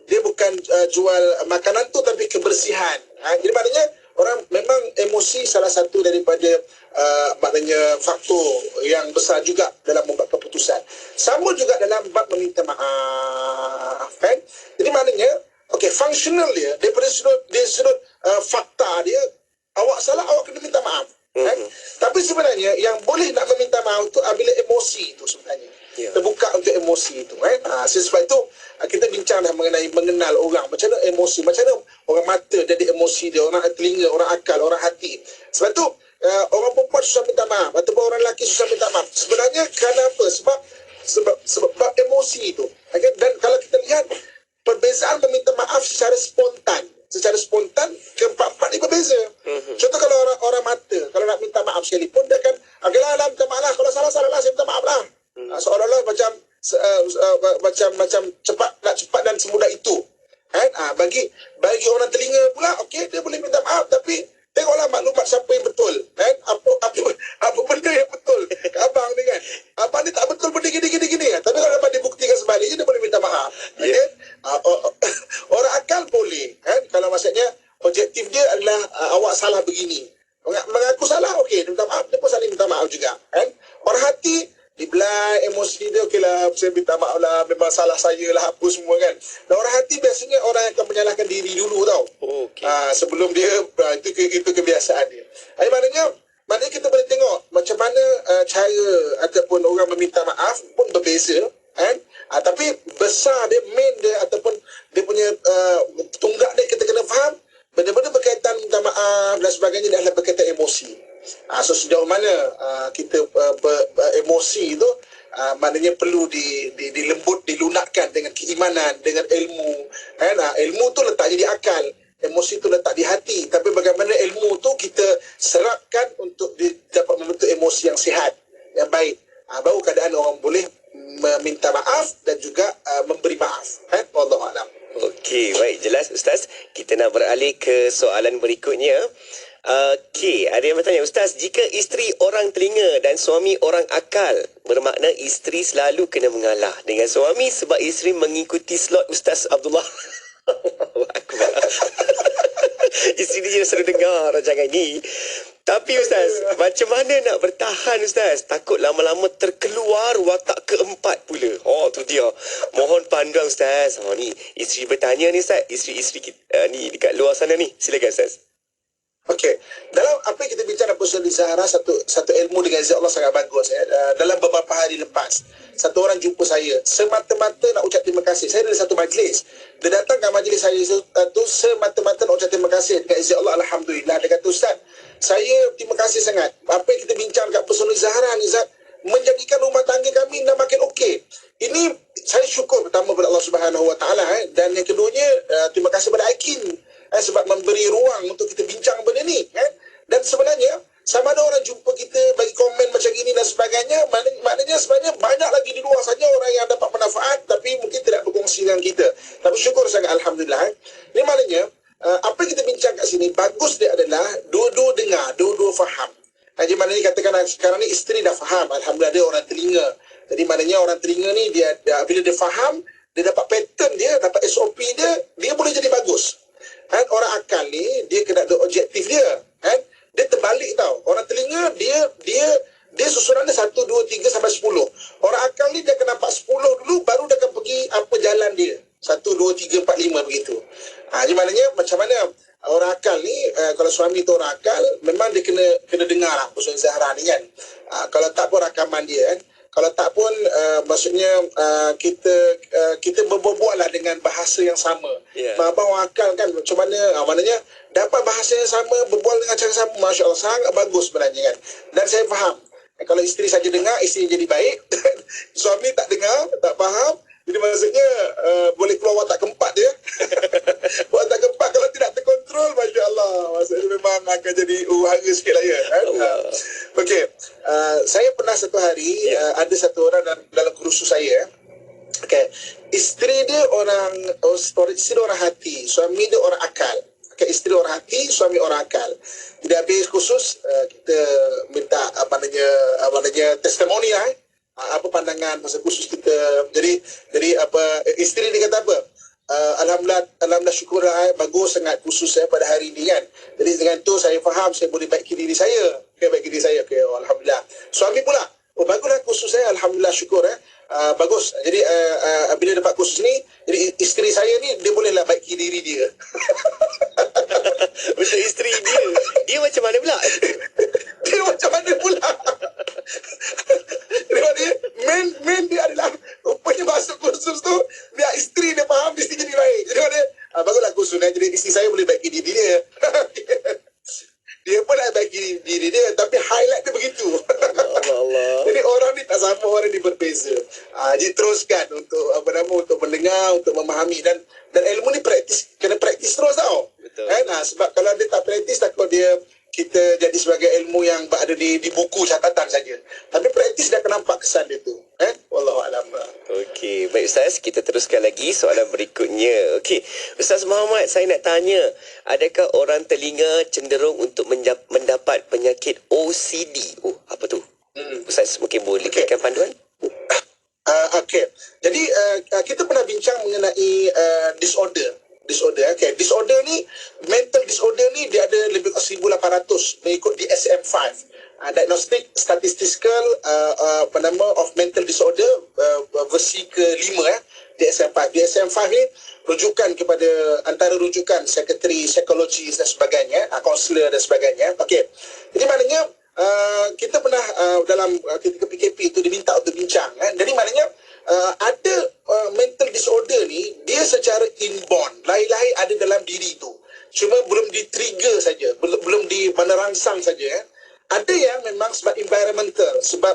Speaker 2: Dia bukan jual makanan tu, tapi kebersihan. Jadi maknanya orang memang emosi salah satu daripada maknanya faktor yang besar juga dalam membuat keputusan. Sama juga dalam bab meminta maaf. Jadi maknanya functional dia daripada sudut fakta dia, awak salah, awak kena minta maaf. Tapi sebenarnya yang boleh nak meminta maaf tu bila emosi tu sebenarnya terbuka untuk emosi tu. Sebab itu kita bincang dah mengenai mengenal orang, macam mana emosi, macam mana orang mata jadi emosi dia, orang telinga, orang akal, orang hati. Sebab tu orang perempuan susah minta maaf ataupun orang lelaki susah minta maaf. Sebenarnya kenapa? Sebab emosi itu. Dan kalau kita lihat perbezaan meminta maaf secara spontan keempat-empat ni berbeza. Contoh kalau orang mata, kalau nak minta maaf sekalipun, dia akan agaklah minta maaf lah, kalau salah lah, saya minta maaf lah. Seolah-olah macam cepat dan semudah itu. Bagi orang telinga pula, okey, dia boleh minta maaf, tapi tengoklah maklumat siapa yang betul. Apa benda yang betul ke abang ni kan. Abang ni tak betul benda gini. Tapi kalau dapat dibuktikan sebaliknya, dia boleh minta maaf. Orang akal boleh. Kalau maksudnya objektif dia adalah awak salah begini. Mengaku salah, okey, dia minta maaf, dia pun saling minta maaf juga. Orang hati, dibelai emosi dia, okeylah, saya minta maaf lah, memang salah saya lah, apa semua kan. Dan orang hati biasanya orang yang akan menyalahkan diri dulu tau. Sebelum dia, itu kebiasaan dia. Maknanya kita boleh tengok macam mana cara ataupun orang meminta maaf pun berbeza. Tapi besar dia, main dia ataupun dia punya tunggak dia, kita kena faham benda-benda berkaitan minta maaf dan sebagainya adalah berkaitan emosi. So sejauh mana kita emosi itu maknanya perlu dilembut, dilunakkan dengan keimanan, dengan ilmu. Ilmu tu letaknya di akal, emosi tu letak di hati. Tapi bagaimana ilmu tu kita serapkan untuk dapat membentuk emosi yang sihat, yang baik. Baru keadaan orang boleh meminta maaf dan juga memberi maaf. Allah
Speaker 5: beralih ke soalan berikutnya. Okey, ada yang bertanya, Ustaz, jika isteri orang telinga dan suami orang akal, bermakna isteri selalu kena mengalah dengan suami sebab isteri mengikuti slot Ustaz Abdullah. Allahu Akbar. Isteri dia selalu dengar rancangan ni. Tapi Ustaz, macam mana nak bertahan Ustaz? Takut lama-lama terkeluar watak keempat pula. Oh, tu dia. Mohon panduan Ustaz. Oh, ni isteri bertanya ni Ustaz. Isteri-isteri kita, ni dekat luar sana ni. Silakan Ustaz.
Speaker 2: Okey, dalam apa yang kita bincang Puan Zahra, satu ilmu dengan izin Allah sangat bagus. Dalam beberapa hari lepas, satu orang jumpa saya, semata-mata nak ucap terima kasih. Saya dari satu majlis, dia datang ke majlis saya tu semata-mata nak ucap terima kasih dengan izin Allah. Alhamdulillah. Dia kata, Ustaz, saya terima kasih sangat. Apa yang kita bincang kat Puan Zahra ni, Ustaz, menjadikan rumah tangga kami dah makin okey. Ini saya syukur pertama kepada Allah Subhanahu Wa Taala, dan yang keduanya terima kasih kepada Aikin sebab memberi ruang untuk kita bincang benda ni, dan sebenarnya sama ada orang jumpa kita bagi komen macam ini dan sebagainya, maknanya sebenarnya banyak lagi di luar saja orang yang dapat manfaat tapi mungkin tidak berkongsi dengan kita. Tapi syukur sangat, Alhamdulillah. Ini maknanya apa yang kita bincang kat sini, bagus dia adalah dua-dua dengar, dua-dua faham. Jadi maknanya katakan sekarang ni isteri dah faham, Alhamdulillah dia orang telinga. Jadi maknanya orang telinga ni dia bila dia faham, dia dapat pattern dia, dapat SOP dia boleh jadi bagus. Orang akal ni dia kena ada objektif dia. Dia terbalik tau. Orang telinga dia susunan dia 1, 2, 3 sampai 10. Orang akal ni dia kena nampak 10 dulu baru dia akan pergi apa jalan dia. 1, 2, 3, 4, 5 begitu. Jadi maknanya macam mana orang akal ni, kalau suami tu orang akal, memang dia kena dengar lah Puan Zahra ni kan. Kalau tak pun rakaman dia kan. Kalau tak pun maksudnya kita berbual lah dengan bahasa yang sama. Abang orang akal kan macam mana, maknanya dapat bahasa yang sama, berbual dengan cara sama, Masya Allah, sangat bagus sebenarnya kan. Dan saya faham, kalau isteri saja dengar, isteri jadi baik. Suami tak dengar, tak faham, jadi maksudnya boleh keluar watak keempat dia. Watak keempat kalau tidak terkontrol, Masya Allah, maksudnya memang akan jadi uhara sikit lah ya kan? Okey, saya pernah satu hari ada satu orang dalam kursus saya. Okay, isteri dia isteri orang hati, suami dia orang akal. Okay, isteri orang hati, suami orang akal. Jadi habis kursus kita minta apa namanya testimoni lah. Apa pandangan pasal kursus kita. Jadi apa isteri dia kata apa? Alhamdulillah syukurlah bagus sangat kursus saya pada hari ini kan. Jadi dengan tu saya faham saya boleh baiki diri saya. Baiki diri saya. Alhamdulillah. Suami pula, baguslah kursus saya, alhamdulillah syukur bagus. Jadi bila dapat kursus ni, jadi isteri saya ni dia bolehlah baiki diri dia.
Speaker 5: Untuk isteri dia macam mana pula?
Speaker 2: Dia macam mana pula? Main dia adalah rupanya masuk kursus tu, biar isteri dia faham, mesti jadi baik. Jadi baguslah kursus ni, jadi isteri saya boleh baiki diri dia. Dia pun nak baiki diri dia, tapi highlight dia begitu.
Speaker 5: Allah.
Speaker 2: Jadi orang ni tak sama, orang ni berbeza. Jadi teruskan untuk mendengar, untuk memahami, dan ilmu ni kena praktis terus tau.
Speaker 5: Betul.
Speaker 2: Sebab kalau dia tak praktis, takut kita jadi sebagai ilmu yang berada di buku catatan saja. Tapi praktis dia akan nampak kesan dia tu. Wallahualam.
Speaker 5: Okey, baik Ustaz, kita teruskan lagi soalan berikutnya. Okey, Ustaz Muhammad, saya nak tanya, adakah orang telinga cenderung untuk mendapat penyakit OCD? Apa tu? Ustaz mungkin boleh berikan panduan?
Speaker 2: Okey. Jadi kita pernah bincang mengenai disorder. Okay. Disorder ni, mental disorder ni dia ada lebih kurang 1,800 mengikut DSM-5. Diagnostic Statistical of Mental Disorder versi ke-5 DSM-5. DSM-5 ni rujukan kepada antara rujukan sekretari psikologi dan sebagainya, kaunselor dan sebagainya. Okey. Jadi maknanya kita pernah dalam ketika PKP itu diminta untuk bincang. Jadi maknanya ada mental disorder ni dia secara inborn, lahir-lahir ada dalam diri tu, cuma belum di-trigger saja, belum di-merangsang saja. Ada yang memang sebab environmental, sebab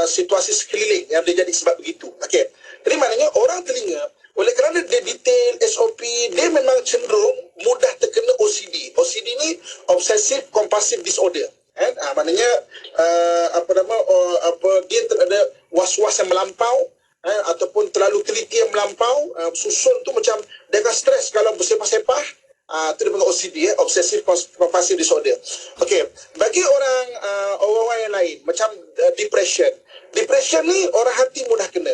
Speaker 2: situasi sekeliling yang dia jadi sebab begitu. Okey. Jadi maknanya orang telinga, oleh kerana dia detail SOP, dia memang cenderung mudah terkena OCD. OCD ni obsessive compulsive disorder. Maknanya dia ada was-was yang melampau, ataupun terlalu teliti yang melampau, susun tu macam dia akan stres kalau bersepah-sepah, Itu dia panggil OCD, Obsessive Compulsive Disorder. Okey, bagi orang yang lain macam depression. Depression ni orang hati mudah kena.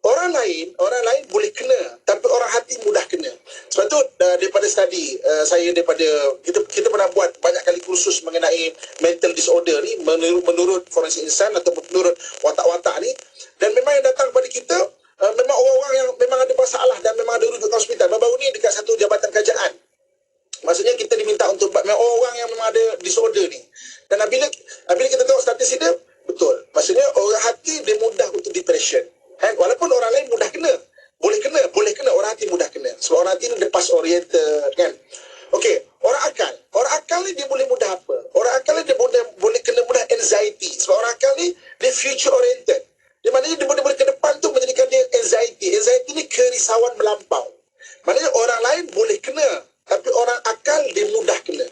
Speaker 2: Orang lain boleh kena, tapi orang hati mudah kena. Sebab tu daripada study saya daripada kita pernah buat banyak kali kursus mengenai mental disorder ni menurut forensik insan atau menurut watak-watak ni, dan memang yang datang kepada kita memang orang-orang yang memang ada masalah dan memang ada rujukan hospital. Baru-baru ni dekat satu jabatan kerajaan, maksudnya kita diminta untuk memang orang yang memang ada disorder ni. Dan bila kita tengok statistik dia, betul. Maksudnya orang hati dia mudah untuk depression. Walaupun orang lain mudah kena. Boleh kena. Orang hati mudah kena. Sebab orang hati ni dia past oriented kan. Okey, orang akal ni dia boleh mudah apa? Orang akal ni dia boleh kena mudah anxiety. Sebab orang akal ni dia future oriented. Dia maknanya dia boleh ke depan tu menjadikan dia anxiety. Anxiety ni kerisauan melampau. Maknanya orang lain boleh kena, tapi orang akal dia mudah kena.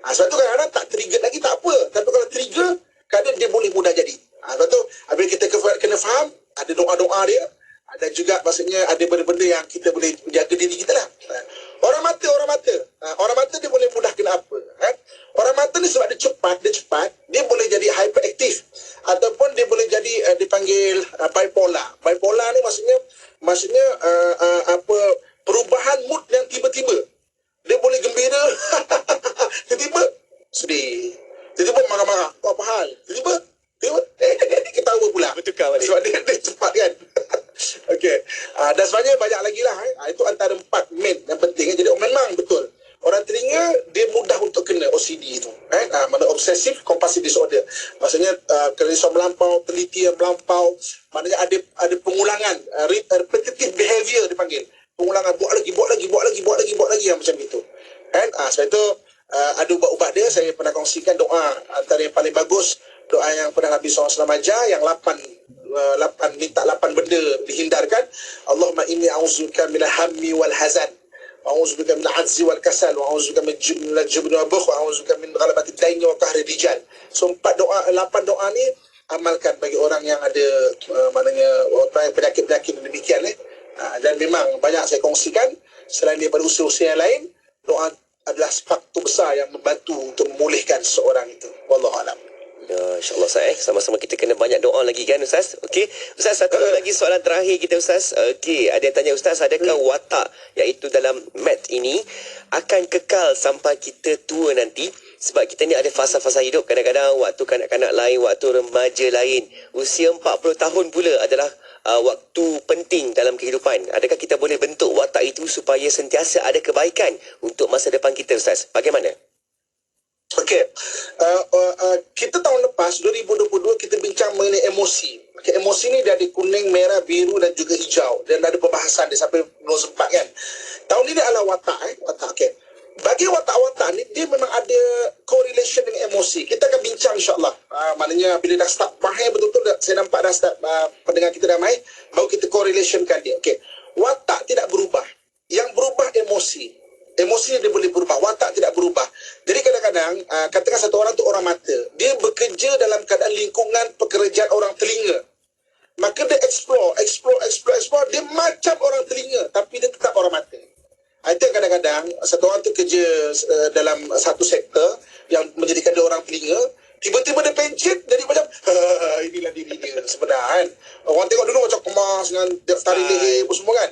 Speaker 2: Sebab tu kadang-kadang tak trigger lagi tak apa. Tapi kalau trigger, kadang dia boleh mudah jadi. Sebab tu apabila kita kena faham, ada doa-doa dia, ada juga maksudnya ada benda-benda yang kita boleh jaga diri kita lah. Orang mata dia boleh mudah kena apa? Orang mata ni sebab dia cepat, dia boleh jadi hyperactive ataupun dia boleh jadi dipanggil bipolar. Bipolar ni maksudnya perubahan mood yang tiba-tiba. Dia boleh gembira, tiba-tiba sedih, tiba-tiba marah-marah. Apa hal? Tiba-tiba ketawa pula.
Speaker 5: Bertukar balik.
Speaker 2: Sebab dia cepat kan. Okey. Dan sebenarnya banyak lagi lah. Itu antara 4 main yang penting. Jadi memang betul. Orang telinga dia mudah untuk kena OCD tu. Mana obsessive compulsive disorder. Maksudnya kerisauan melampau, teliti yang melampau. Maknanya ada pengulangan, repetitive behavior dipanggil. Pengulangan, buat lagi yang macam itu. Sebab itu ada ubat-ubat dia. Saya pernah kongsikan doa antara yang paling bagus. Doa yang pernah Nabi SAW ajar, yang 8 benda dihindarkan. Allahumma inni a'udzubika minal hammi wal hazan, wa a'udzubika minal ajzi wal kasal, wa a'udzubika minal jubni wal bukhl, wa a'udzubika min ghalabati daini wa qahri rijal. So 8 doa ni amalkan bagi orang yang ada maknanya penyakit-penyakit demikian dan memang banyak saya kongsikan. Selain daripada usul-usul yang lain, doa adalah faktor besar yang membantu untuk memulihkan seseorang itu. Wallahu a'lam.
Speaker 5: InsyaAllah Ustaz sama-sama kita kena banyak doa lagi kan Ustaz. Okey, Ustaz, satu lagi soalan terakhir kita Ustaz. Okey, ada yang tanya Ustaz, adakah watak iaitu dalam math ini akan kekal sampai kita tua nanti? Sebab kita ni ada fasa-fasa hidup, kadang-kadang waktu kanak-kanak lain, waktu remaja lain, usia 40 tahun pula adalah waktu penting dalam kehidupan. Adakah kita boleh bentuk watak itu supaya sentiasa ada kebaikan untuk masa depan kita Ustaz? Bagaimana?
Speaker 2: Okey, kita tahun lepas 2022 kita bincang mengenai emosi. Okay, emosi ni dia ada kuning, merah, biru dan juga hijau, dan ada pembahasan dia sampai belum sempat kan. Tahun ni dia adalah watak. Watak. Okey, bagi watak-watak ni dia memang ada correlation dengan emosi. Kita akan bincang insyaAllah. Maknanya bila dah start mahir betul-betul, saya nampak dah start pendengar kita dah mahir, baru kita correlationkan dia. Okey, watak tidak berubah, yang berubah emosi. Emosi dia boleh berubah, watak tidak berubah. Jadi kadang-kadang katakan satu orang tu orang mata, dia bekerja dalam keadaan lingkungan pekerjaan orang telinga, maka dia explore, dia macam orang telinga tapi dia tetap orang mata. Itu kadang-kadang satu orang tu kerja dalam satu sektor yang menjadikan dia orang telinga, tiba-tiba dia pencet jadi macam inilah diri dia sebenarnya kan. Orang tengok dulu macam kemas dengan tarik leher apa semua kan.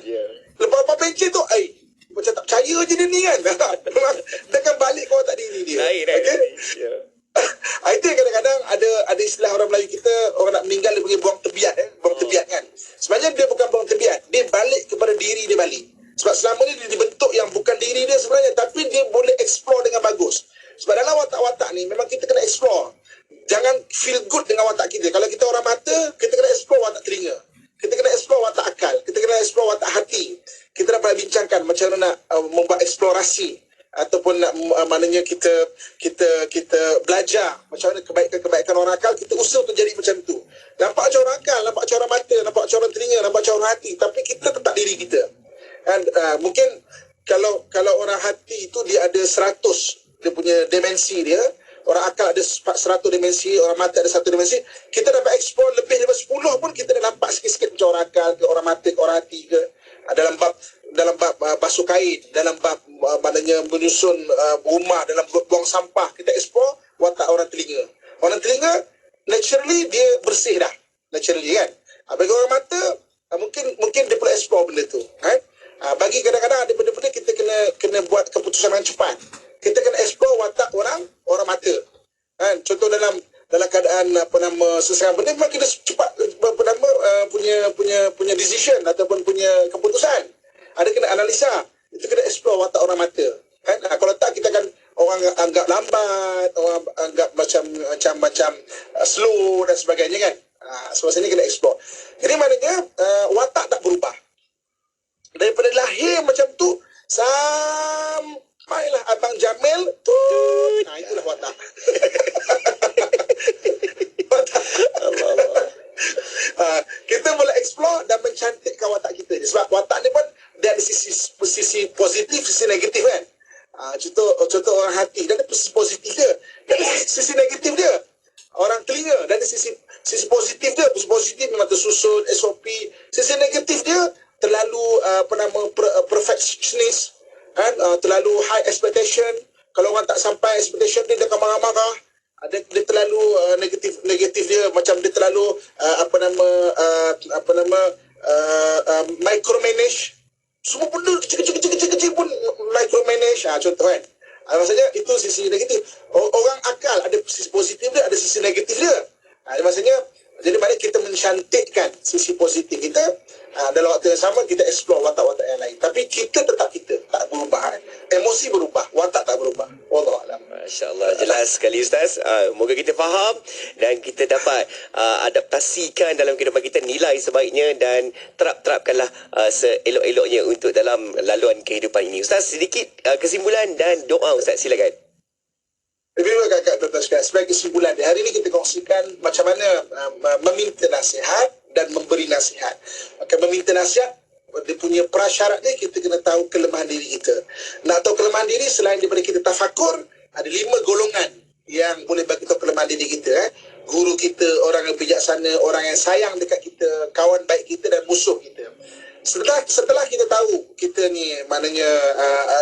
Speaker 2: Lepas pencet tu macam tak percaya je dia ni kan. Dia kan balik kau tak diri dia. Okey. Itu yang kadang-kadang ada istilah orang Melayu kita, orang nak meninggal dia panggil buang tebiat buang tebiat kan. Sebenarnya dia bukan buang tebiat, dia balik kepada diri dia balik. Sebab selama ni dia dibentuk yang bukan diri dia sebenarnya, tapi dia boleh explore dengan bagus. Sebab dalam watak-watak ni memang kita kena explore. Jangan feel good dengan watak kita. Kalau kita orang mata, kita kena explore watak telinga. Kita kena explore watak akal. Kita kena explore watak hati. Kita dah pernah bincangkan macam mana nak membuat eksplorasi ataupun nak maknanya kita belajar macam mana kebaikan orang akal. Kita usaha untuk jadi macam tu. Nampak macam orang akal, nampak macam orang mata, nampak macam orang telinga, nampak macam orang hati, tapi kita tetap diri kita. Dan mungkin kalau orang hati itu dia ada 100 dia punya dimensi dia, orang akal ada 100 dimensi, orang mata ada 1 dimensi, kita dapat explore lebih daripada 10 pun kita dah nampak sikit-sikit macam orang akal ke, orang mata ke, orang hati ke. Dalam bab basuh kain, dalam bab maknanya menyusun rumah dalam buang sampah, kita explore watak orang telinga. Orang telinga naturally dia bersih dah, naturally kan. Bagi orang mata mungkin dia perlu explore benda tu kan. Bagi kadang-kadang ada benda-benda kita kena buat keputusan yang cepat. Kita kena explore watak orang mata kan. Contoh dalam keadaan seseorang benda memang kita cepat punya decision ataupun punya keputusan. Ada kena analisa, itu kena explore watak orang mata kan. Kalau tak kita kan orang anggap lambat, orang anggap macam slow dan sebagainya kan. Sebab ini kena explore. Jadi maknanya watak tak berubah daripada lahir macam tu sampailah Abang Jamil tu. Itulah watak. Kita boleh explore dan mencantikkan watak kita. Sebab watak ni pun dia ada sisi positif, sisi negatif kan. Contoh orang hati, dia ada sisi positif dia, dan sisi negatif dia. Orang telinga, dan ada sisi positif dia. Sisi positif memang tersusun SOP. Sisi negatif dia terlalu perfectionist kan, terlalu high expectation. Kalau orang tak sampai expectation dia akan marah-marah. Dia terlalu negatif dia, macam dia terlalu micromanage. Semua benda kecil pun micromanage. Contoh kan. Maksudnya itu sisi negatif. Orang akal ada sisi positif dia, ada sisi negatif dia. Maksudnya jadi mari kita mencantikkan sisi positif kita. Dalam waktu yang sama kita explore watak-watak yang lain. Tapi kita tetap kita, tak berubah. Emosi berubah, watak tak berubah. Wallahualam.
Speaker 5: Masya-Allah, jelas sekali Ustaz. Moga kita faham dan kita dapat adaptasikan dalam kehidupan kita nilai sebaiknya dan terapkanlah seelok-eloknya untuk dalam laluan kehidupan ini. Ustaz, sedikit kesimpulan dan doa Ustaz, silakan.
Speaker 2: Lebih baik kakak tuan-tuan sekalian, sebagai kesimpulan dia, hari ini kita kongsikan macam mana meminta nasihat dan memberi nasihat. Maka meminta nasihat, dia punya prasyarat dia, kita kena tahu kelemahan diri kita. Nak tahu kelemahan diri, selain daripada kita tafakur, ada 5 golongan yang boleh bagi tahu kelemahan diri kita. Guru kita, orang yang bijaksana, orang yang sayang dekat kita, kawan baik kita dan musuh kita. Setelah kita tahu kita ni maknanya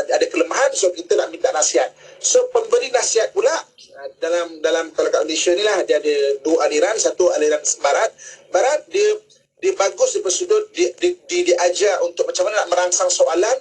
Speaker 2: ada kelemahan, so kita nak minta nasihat. So pemberi nasihat pula dalam kalau kat Malaysia ni lah, dia ada 2 aliran. Satu aliran barat dia bagus daripada sudut dia ajar untuk macam mana nak merangsang soalan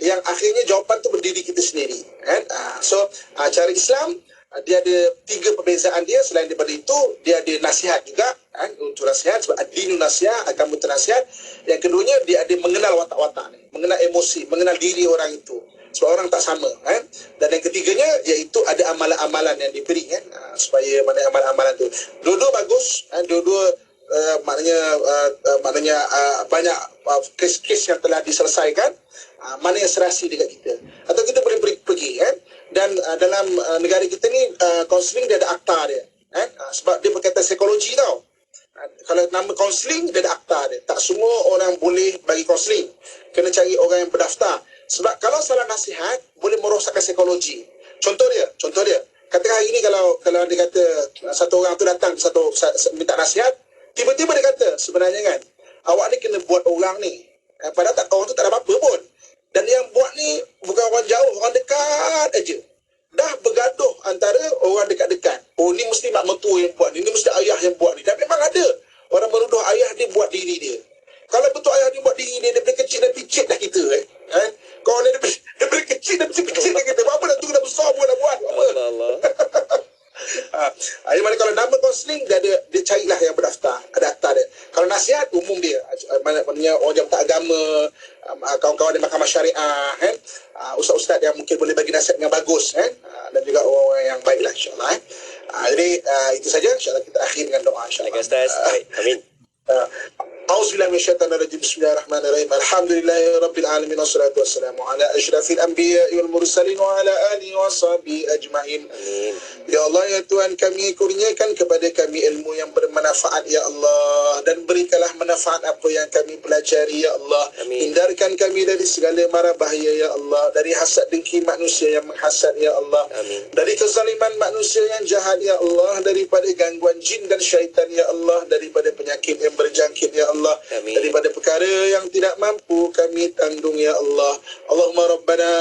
Speaker 2: yang akhirnya jawapan tu berdiri kita sendiri kan. So cara Islam dia ada 3 perbezaan dia. Selain daripada itu, dia ada nasihat juga kan, untuk nasihat. Sebab ad-dinu nasihat, agama itu nasihat. Yang keduanya, dia ada mengenal watak-watak ni, mengenal emosi, mengenal diri orang itu. Sebab orang tak sama kan. Dan yang ketiganya, iaitu ada amalan-amalan yang diberi kan, supaya mana amalan-amalan tu dua-dua bagus kan. Dua-dua maknanya banyak kes-kes yang telah diselesaikan. Mana yang serasi dekat kita, atau kita boleh pergi kan. Dan dalam negara kita ni, kaunseling dia ada akta dia kan? Sebab dia berkaitan psikologi tau. Kalau nama kaunseling dia ada akta dia. Tak semua orang boleh bagi kaunseling, kena cari orang yang berdaftar. Sebab kalau salah nasihat boleh merosakkan psikologi. Contoh dia katakan hari ni kalau dia kata satu orang tu datang minta nasihat, tiba-tiba dia kata sebenarnya kan, awak ni kena buat orang ni, padahal orang tu tak ada apa-apa pun. Dan yang buat ni bukan orang jauh, orang dekat aja. Dah bergaduh antara orang dekat-dekat. Oh, ni mesti mak mertua yang buat ni, ni mesti ayah yang buat ni. Dan memang ada orang menuduh ayah dia buat diri dia. Kalau betul ayah dia buat diri dia, daripada kecil dah picit dah kita Kalau dia daripada kecil dah picit dah kita. Apa nak tunggu dah besar pun dah buat apa. Allah. Kalau nama kaunseling dia carilah yang berdaftar, ada akta dia. Kalau nasihat umum dia, maknanya orang yang tak agama, kawan-kawan di mahkamah syariah kan, ustaz-ustaz yang mungkin boleh bagi nasihat yang bagus kan, dan juga orang-orang yang baiklah insya-Allah. Jadi itu saja, insya-Allah kita akhir dengan doa insya-Allah.
Speaker 5: Ustaz, baik. Amin.
Speaker 2: A'udzubillahi minasyaitonirrajim. Bismillahirrahmanirrahim. Alhamdulillahirabbil alamin wassalatu wassalamu ala asyrafil anbiya'i wal mursalin wa ala alihi washabihi ajmain. Amin. Ya Allah, ya Tuhan kami, kurniakan kepada kami ilmu yang bermanfaat ya Allah, dan berikanlah manfaat apa yang kami pelajari ya Allah. Amin. Hindarkan kami dari segala mara bahaya ya Allah, dari hasad dengki manusia yang menghasad ya Allah. Amin. Dari kezaliman manusia yang jahat ya Allah, daripada gangguan jin dan syaitan ya Allah, daripada penyakit yang berjangkit ya Allah. Allah.
Speaker 5: Amin.
Speaker 2: Daripada perkara yang tidak mampu kami tanggung ya Allah. Allahumma rabbana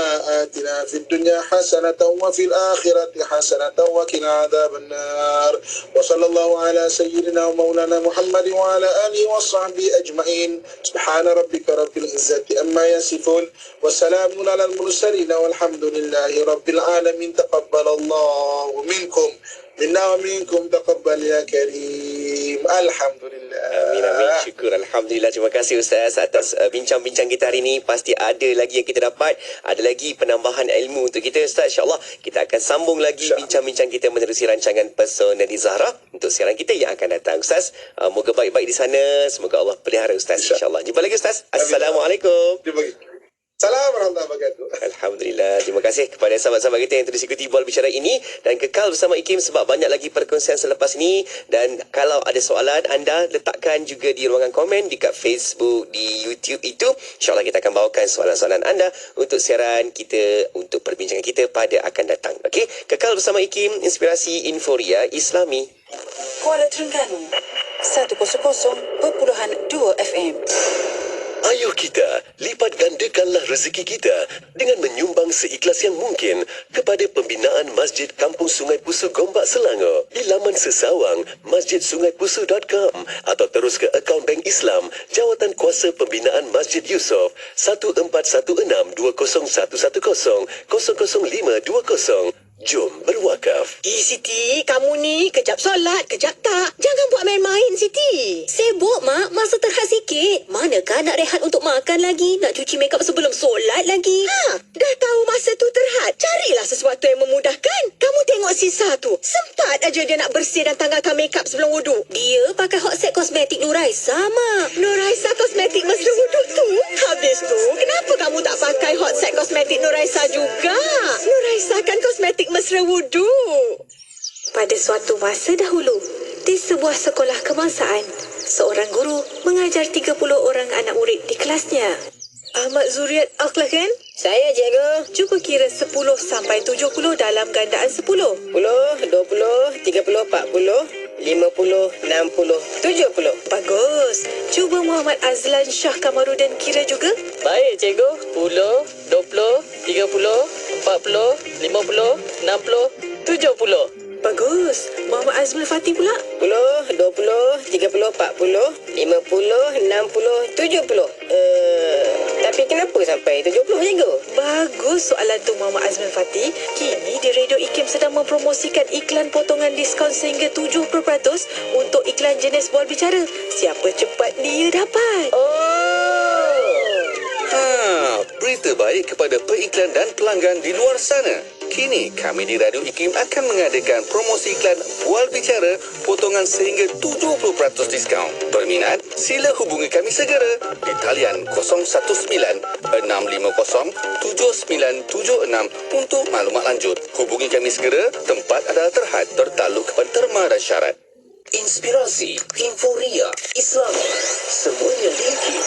Speaker 2: atina fid dunya hasanatan wa fil akhirati hasanatan wa qina adzabannar. Wa sallallahu ala sayyidina wa maulana Muhammad wa ala alihi wa sahbihi ajma'in. Subhana rabbika rabbil izzati amma yasifun wa salamun alal mursalin walhamdulillahi rabbil alamin. Taqabbalallahu minkum minna wa minkum, taqabbal ya karim. Alhamdulillah.
Speaker 5: Amin, amin. Syukur. Alhamdulillah. Terima kasih Ustaz atas bincang-bincang kita hari ini. Pasti ada lagi yang kita dapat. Ada lagi penambahan ilmu untuk kita Ustaz. InsyaAllah kita akan sambung lagi bincang-bincang kita menerusi rancangan Pesona di Zahra untuk siaran kita yang akan datang. Ustaz, moga baik-baik di sana. Semoga Allah pelihara Ustaz. InsyaAllah. Jumpa lagi Ustaz. Assalamualaikum.
Speaker 2: Terima kasih. Salam warahmatullahi wabarakatuh.
Speaker 5: Alhamdulillah. Terima kasih kepada sahabat-sahabat kita yang terus ikuti Bual Bicara ini dan kekal bersama IKIM sebab banyak lagi perkongsian selepas ini. Dan kalau ada soalan, anda letakkan juga di ruangan komen dekat Facebook, di YouTube itu. InsyaAllah kita akan bawakan soalan-soalan anda untuk siaran kita, untuk perbincangan kita pada akan datang. Okey, kekal bersama IKIM, Inspirasi Inforia Islami.
Speaker 10: Kuala Terengganu 100.2 FM.
Speaker 7: Ayo kita lipat gandakanlah rezeki kita dengan menyumbang seikhlas yang mungkin kepada pembinaan Masjid Kampung Sungai Pusu Gombak Selangor di laman sesawang masjidsungaipusu.com atau terus ke akaun Bank Islam Jawatan Kuasa Pembinaan Masjid Yusof 1416-20110-00520. Jom berwakaf.
Speaker 8: Siti, kamu ni kejap solat, kejap tak. Jangan buat main-main, Siti.
Speaker 3: Sibuk, Mak. Masa terhad sikit. Manakah nak rehat untuk makan lagi? Nak cuci makeup sebelum solat lagi?
Speaker 8: Dah tahu masa tu terhad. Carilah sesuatu yang memudahkan. Kamu tengok sisa tu. Sempat aja dia nak bersih dan tanggalkan makeup sebelum wuduk.
Speaker 3: Dia pakai hot set kosmetik Nuraisa, Mak.
Speaker 8: Nuraisa kosmetik mesra wuduk tu. Habis tu, kenapa kamu tak pakai hot set kosmetik Nuraisa juga? Nuraisa kan kosmetik mesra wuduk.
Speaker 3: Pada suatu masa dahulu, di sebuah sekolah kebangsaan, seorang guru mengajar 30 orang anak murid di kelasnya.
Speaker 8: Ahmad Zuriat Akhlak kan? Saya, cikgu. Cuba kira 10 sampai 70 dalam gandaan 10.
Speaker 10: 10, 20, 30, 40, 50, 60, 70.
Speaker 8: Bagus. Cuba Muhammad Azlan Shah Kamarudin kira juga.
Speaker 10: Baik, cikgu. 10, 20, 30, 40, 50, 60, 70.
Speaker 8: Bagus. Muhammad Azmul Fatih pula.
Speaker 10: 10, 20, 30, 40, 50, 60, 70. Tapi kenapa sampai 70, cikgu?
Speaker 8: Bagus soalan tu Muhammad Azmul Fatih. Kini di Radio IKIM sedang mempromosikan iklan potongan diskaun sehingga 70% untuk iklan jenis Bual Bicara. Siapa cepat dia dapat.
Speaker 9: Berita baik kepada periklan dan pelanggan di luar sana. Kini kami di Radio IKIM akan mengadakan promosi iklan Bual Bicara potongan sehingga 70% diskaun. Berminat? Sila hubungi kami segera di talian 019-650-7976 untuk maklumat lanjut. Hubungi kami segera. Tempat adalah terhad tertakluk kepada terma dan syarat. Inspirasi Inforia Islami. Semuanya di IKIM.